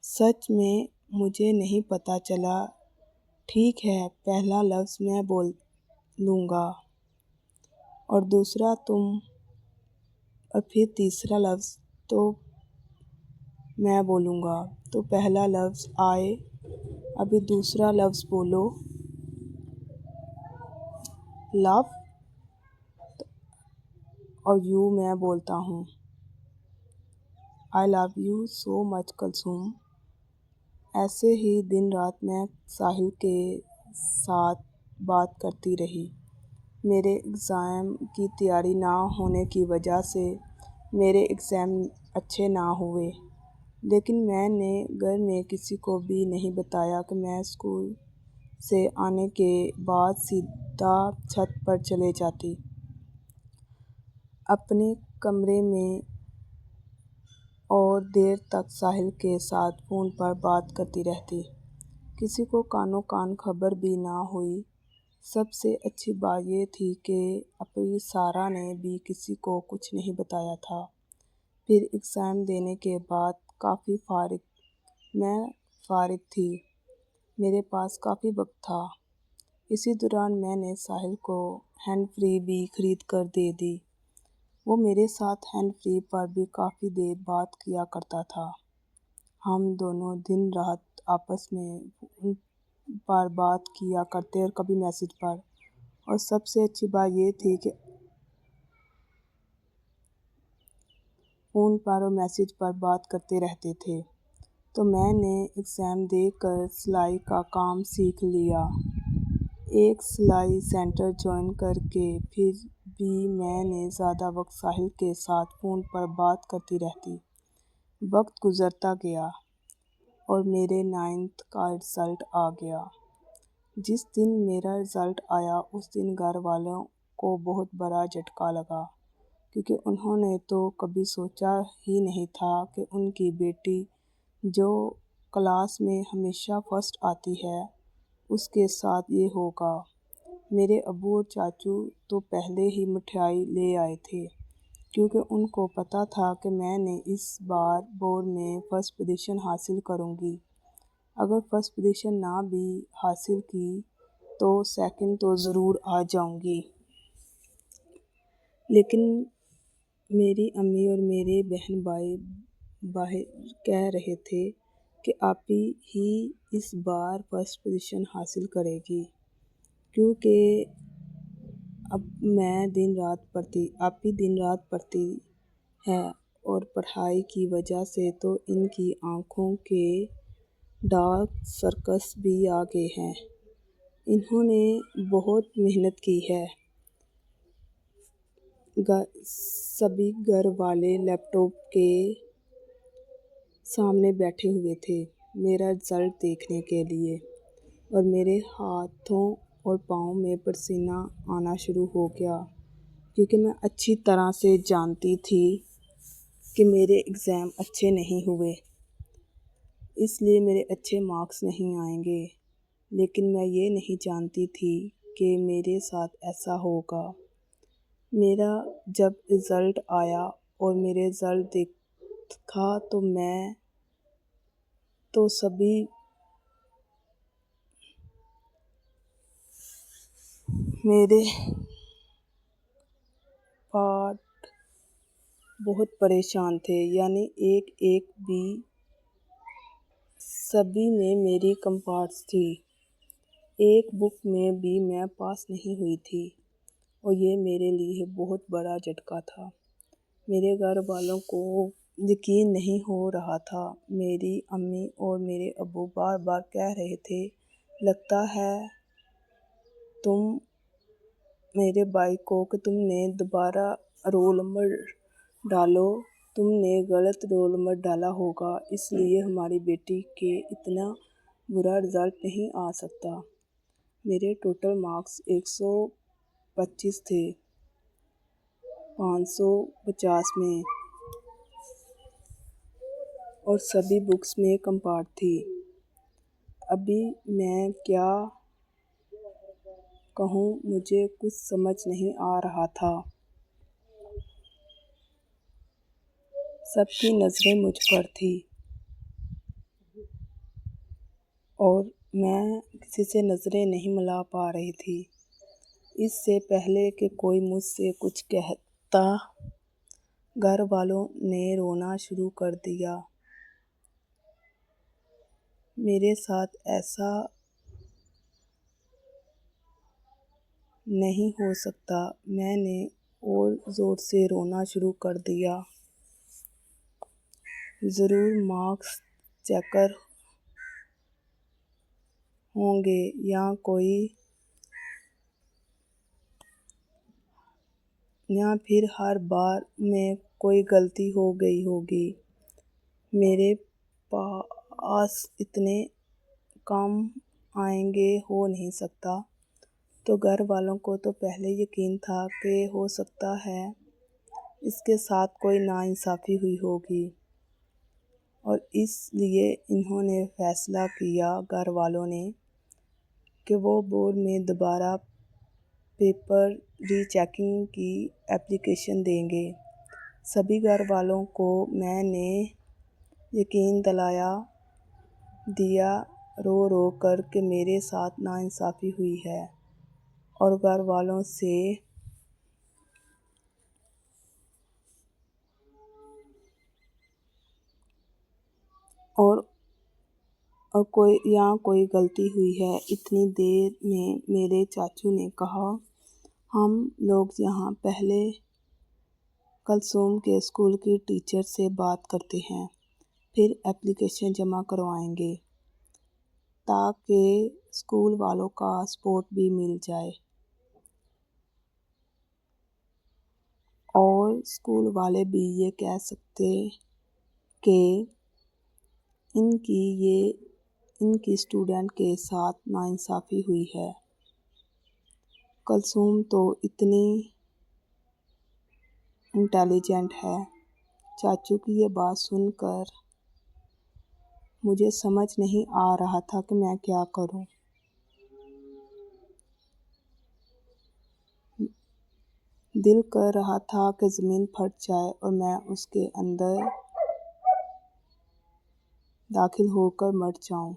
सच में मुझे नहीं पता चला। ठीक है, पहला लफ्ज़ मैं बोल लूँगा और दूसरा तुम, और फिर तीसरा लफ्ज़ तो मैं बोलूँगा। तो पहला लफ्ज़ आए, अभी दूसरा लफ्ज़ बोलो, लव, और यू मैं बोलता हूँ, I love you so much Kulsoom. ऐसे ही दिन रात मैं साहिल के साथ बात करती रही। मेरे एग्ज़ाम की तैयारी ना होने की वजह से मेरे एग्ज़ाम अच्छे ना हुए, लेकिन मैंने घर में किसी को भी नहीं बताया कि मैं स्कूल से आने के बाद सीधा छत पर चले जाती अपने कमरे में और देर तक साहिल के साथ फ़ोन पर बात करती रहती। किसी को कानो कान खबर भी ना हुई। सबसे अच्छी बात ये थी कि अपनी सारा ने भी किसी को कुछ नहीं बताया था। फिर एग्ज़ाम देने के बाद मैं फ़ारिग थी, मेरे पास काफ़ी वक्त था। इसी दौरान मैंने साहिल को हैंड फ्री भी ख़रीद कर दे दी। वो मेरे साथ हैंड फ्री पर भी काफ़ी देर बात किया करता था। हम दोनों दिन रात आपस में फ़ोन पर बात किया करते और कभी मैसेज पर। और सबसे अच्छी बात ये थी कि फ़ोन पर और मैसेज पर बात करते रहते थे। तो मैंने एग्ज़ाम देकर सिलाई का काम सीख लिया। एक सिलाई सेंटर जॉइन करके फिर भी मैंने ज़्यादा वक्त साहिल के साथ फ़ोन पर बात करती रहती। वक्त गुज़रता गया और मेरे 9th का रिज़ल्ट आ गया। जिस दिन मेरा रिज़ल्ट आया उस दिन घर वालों को बहुत बड़ा झटका लगा, क्योंकि उन्होंने तो कभी सोचा ही नहीं था कि उनकी बेटी जो क्लास में हमेशा फर्स्ट आती है उसके साथ ये होगा। मेरे अब्बू और चाचू तो पहले ही मिठाई ले आए थे, क्योंकि उनको पता था कि मैंने इस बार बोर्ड में फर्स्ट पोजीशन हासिल करूंगी। अगर फर्स्ट पोजीशन ना भी हासिल की तो सेकंड तो ज़रूर आ जाऊंगी। लेकिन मेरी अम्मी और मेरे बहन भाई बाहर कह रहे थे कि आपी ही इस बार फर्स्ट पोजीशन हासिल करेगी, क्योंकि अब मैं दिन रात पढ़ती आपी दिन रात पढ़ती है और पढ़ाई की वजह से तो इनकी आँखों के डार्क सर्कस भी आ गए हैं। इन्होंने बहुत मेहनत की है। सभी घर वाले लैपटॉप के सामने बैठे हुए थे मेरा रिज़ल्ट देखने के लिए, और मेरे हाथों और पाँव में पसीना आना शुरू हो गया, क्योंकि मैं अच्छी तरह से जानती थी कि मेरे एग्ज़ाम अच्छे नहीं हुए, इसलिए मेरे अच्छे मार्क्स नहीं आएंगे। लेकिन मैं ये नहीं जानती थी कि मेरे साथ ऐसा होगा। मेरा जब रिज़ल्ट आया और मेरे रिज़ल्ट देखा तो मैं तो सभी मेरे पार्ट बहुत परेशान थे, यानी एक एक भी सभी में मेरी कंपार्ट्स थी। एक बुक में भी मैं पास नहीं हुई थी और ये मेरे लिए बहुत बड़ा झटका था। मेरे घर वालों को यकीन नहीं हो रहा था। मेरी अम्मी और मेरे अब्बू बार बार कह रहे थे, लगता है तुम मेरे भाई को कि तुमने दोबारा रोल नंबर डालो, तुमने गलत रोल नंबर डाला होगा, इसलिए हमारी बेटी के इतना बुरा रिज़ल्ट नहीं आ सकता। मेरे टोटल मार्क्स 125 थे 550 में, और सभी बुक्स में कंपार्ट थी। अभी मैं क्या कहूँ, मुझे कुछ समझ नहीं आ रहा था। सबकी नज़रें मुझ पर थी और मैं किसी से नज़रें नहीं मिला पा रही थी। इससे पहले कि कोई मुझसे कुछ कहता, घर वालों ने रोना शुरू कर दिया। मेरे साथ ऐसा नहीं हो सकता। मैंने और ज़ोर से रोना शुरू कर दिया। ज़रूर मार्क्स चेकर होंगे या फिर हर बार में कोई गलती हो गई होगी। मेरे पास इतने कम आएंगे हो नहीं सकता। तो घर वालों को तो पहले यकीन था कि हो सकता है इसके साथ कोई नाइंसाफ़ी हुई होगी, और इसलिए इन्होंने फ़ैसला किया घर वालों ने कि वो बोर्ड में दोबारा पेपर रीचेकिंग की एप्लीकेशन देंगे। सभी घर वालों को मैंने यकीन दिया रो रो कर कि मेरे साथ नाइंसाफ़ी हुई है, और घर वालों से और यहाँ कोई गलती हुई है। इतनी देर में मेरे चाचू ने कहा, हम लोग यहाँ पहले कलसूम के स्कूल की टीचर से बात करते हैं, फिर एप्लीकेशन जमा करवाएंगे ताकि स्कूल वालों का सपोर्ट भी मिल जाए और स्कूल वाले भी ये कह सकते कि इनकी स्टूडेंट के साथ नाइंसाफ़ी हुई है। कलसूम तो इतनी इंटेलिजेंट है। चाचू की ये बात सुनकर मुझे समझ नहीं आ रहा था कि मैं क्या करूं। दिल कर रहा था कि ज़मीन फट जाए और मैं उसके अंदर दाखिल होकर मर जाऊं।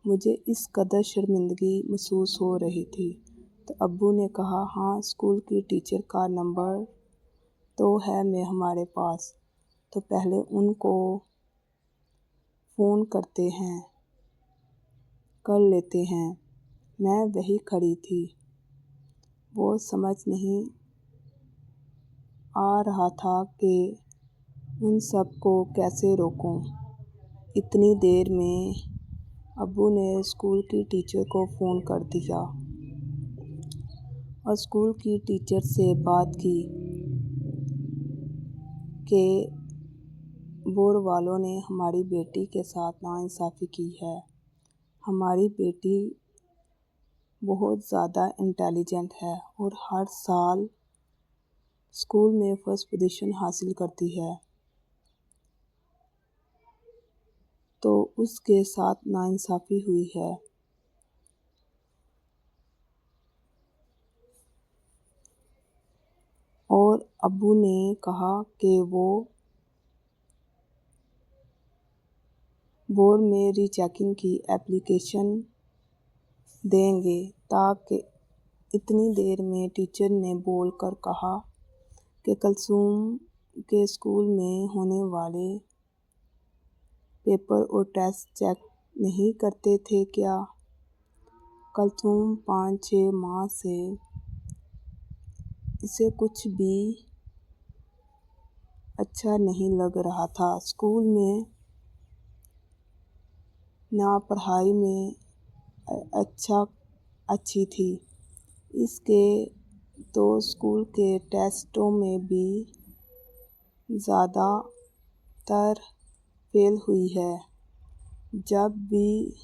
मुझे इस कदर शर्मिंदगी महसूस हो रही थी। तो अब्बू ने कहा, हाँ, स्कूल की टीचर का नंबर तो है मैं हमारे पास, तो पहले उनको फ़ोन कर लेते हैं। मैं वहीं खड़ी थी। वो समझ नहीं आ रहा था कि उन सब को कैसे रोकूं। इतनी देर में अब्बू ने स्कूल की टीचर को फ़ोन कर दिया और स्कूल की टीचर से बात की कि बोर्ड वालों ने हमारी बेटी के साथ नाइंसाफ़ी की है। हमारी बेटी बहुत ज़्यादा इंटेलिजेंट है और हर साल स्कूल में फर्स्ट पोजीशन हासिल करती है, तो उसके साथ नाइंसाफ़ी हुई है। और अब्बू ने कहा कि वो बोर्ड में रीचेकिंग की एप्लीकेशन देंगे। ताकि इतनी देर में टीचर ने बोलकर कहा कि कलसूम के स्कूल में होने वाले पेपर और टेस्ट चेक नहीं करते थे क्या? कलसूम 5-6 माह से इसे कुछ भी अच्छा नहीं लग रहा था। स्कूल में ना पढ़ाई में अच्छी थी, इसके तो स्कूल के टेस्टों में भी ज़्यादातर फेल हुई है। जब भी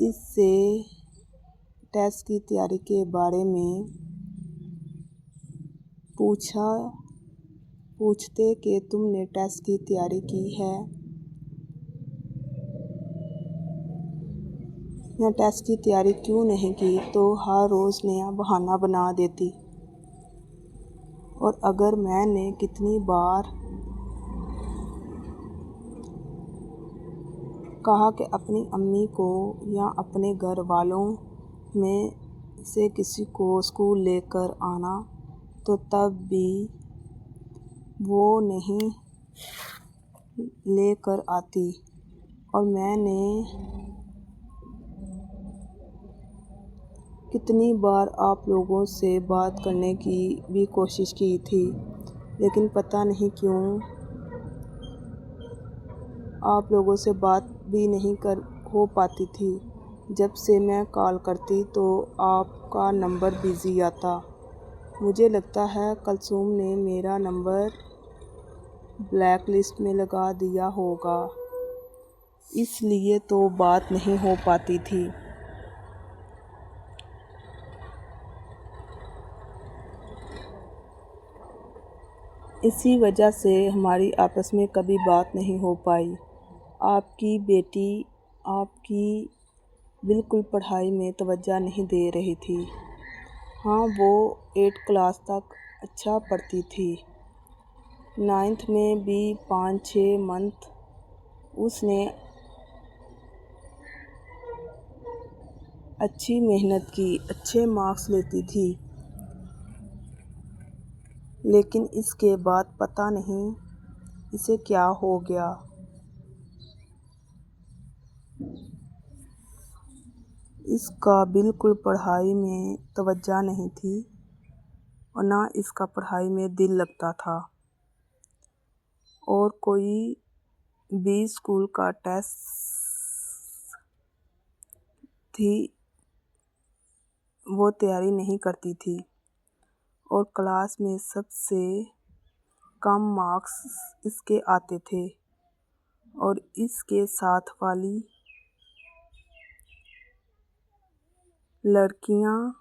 इससे टेस्ट की तैयारी के बारे में पूछते कि तुमने टेस्ट की तैयारी की है या टेस्ट की तैयारी क्यों नहीं की, तो हर रोज़ नया बहाना बना देती। और अगर मैंने कितनी बार कहा कि अपनी अम्मी को या अपने घर वालों में से किसी को स्कूल लेकर आना, तो तब भी वो नहीं लेकर आती। और मैंने कितनी बार आप लोगों से बात करने की भी कोशिश की थी, लेकिन पता नहीं क्यों आप लोगों से बात भी नहीं हो पाती थी। जब से मैं कॉल करती तो आपका नंबर बिज़ी आता। मुझे लगता है कलसूम ने मेरा नंबर ब्लैक लिस्ट में लगा दिया होगा, इसलिए तो बात नहीं हो पाती थी। इसी वजह से हमारी आपस में कभी बात नहीं हो पाई। आपकी बेटी आपकी बिल्कुल पढ़ाई में तवज्जो नहीं दे रही थी। हाँ, वो 8 क्लास तक अच्छा पढ़ती थी। 9th में भी 5-6 मंथ उसने अच्छी मेहनत की, अच्छे मार्क्स लेती थी। लेकिन इसके बाद पता नहीं इसे क्या हो गया। इसका बिल्कुल पढ़ाई में तवज्जो नहीं थी और ना इसका पढ़ाई में दिल लगता था। और कोई भी स्कूल का टेस्ट थी वो तैयारी नहीं करती थी और क्लास में सबसे कम मार्क्स इसके आते थे और इसके साथ वाली लड़कियां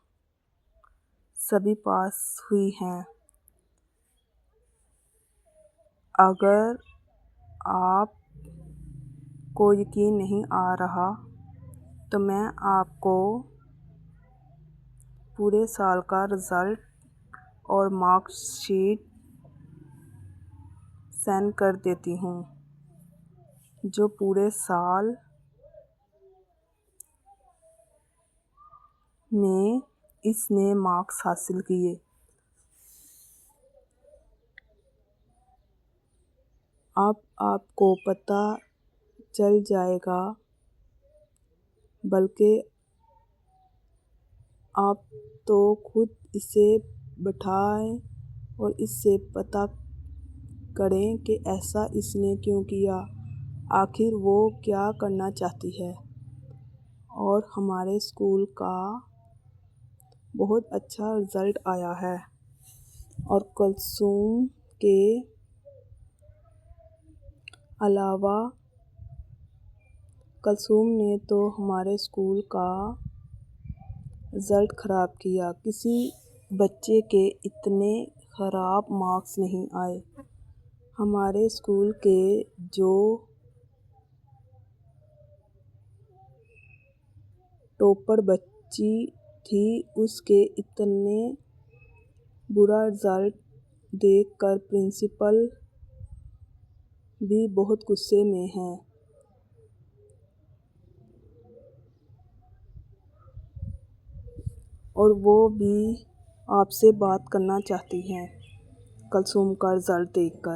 सभी पास हुई हैं। अगर आपको यकीन नहीं आ रहा तो मैं आपको पूरे साल का रिज़ल्ट और मार्कशीट सेंड कर देती हूँ जो पूरे साल में इसने मार्क्स हासिल किए। अब आपको पता चल जाएगा, बल्कि आप तो खुद इसे बैठाएं और इससे पता करें कि ऐसा इसने क्यों किया, आखिर वो क्या करना चाहती है। और हमारे स्कूल का बहुत अच्छा रिज़ल्ट आया है और कुलसुम के अलावा कुलसुम ने तो हमारे स्कूल का रिज़ल्ट ख़राब किया। किसी बच्चे के इतने ख़राब मार्क्स नहीं आए। हमारे स्कूल के जो टॉपर बच्ची थी उसके इतने बुरा रिज़ल्ट देखकर प्रिंसिपल भी बहुत गुस्से में है और वो भी आपसे बात करना चाहती हैं कुलसुम का रिज़ल्ट देखकर।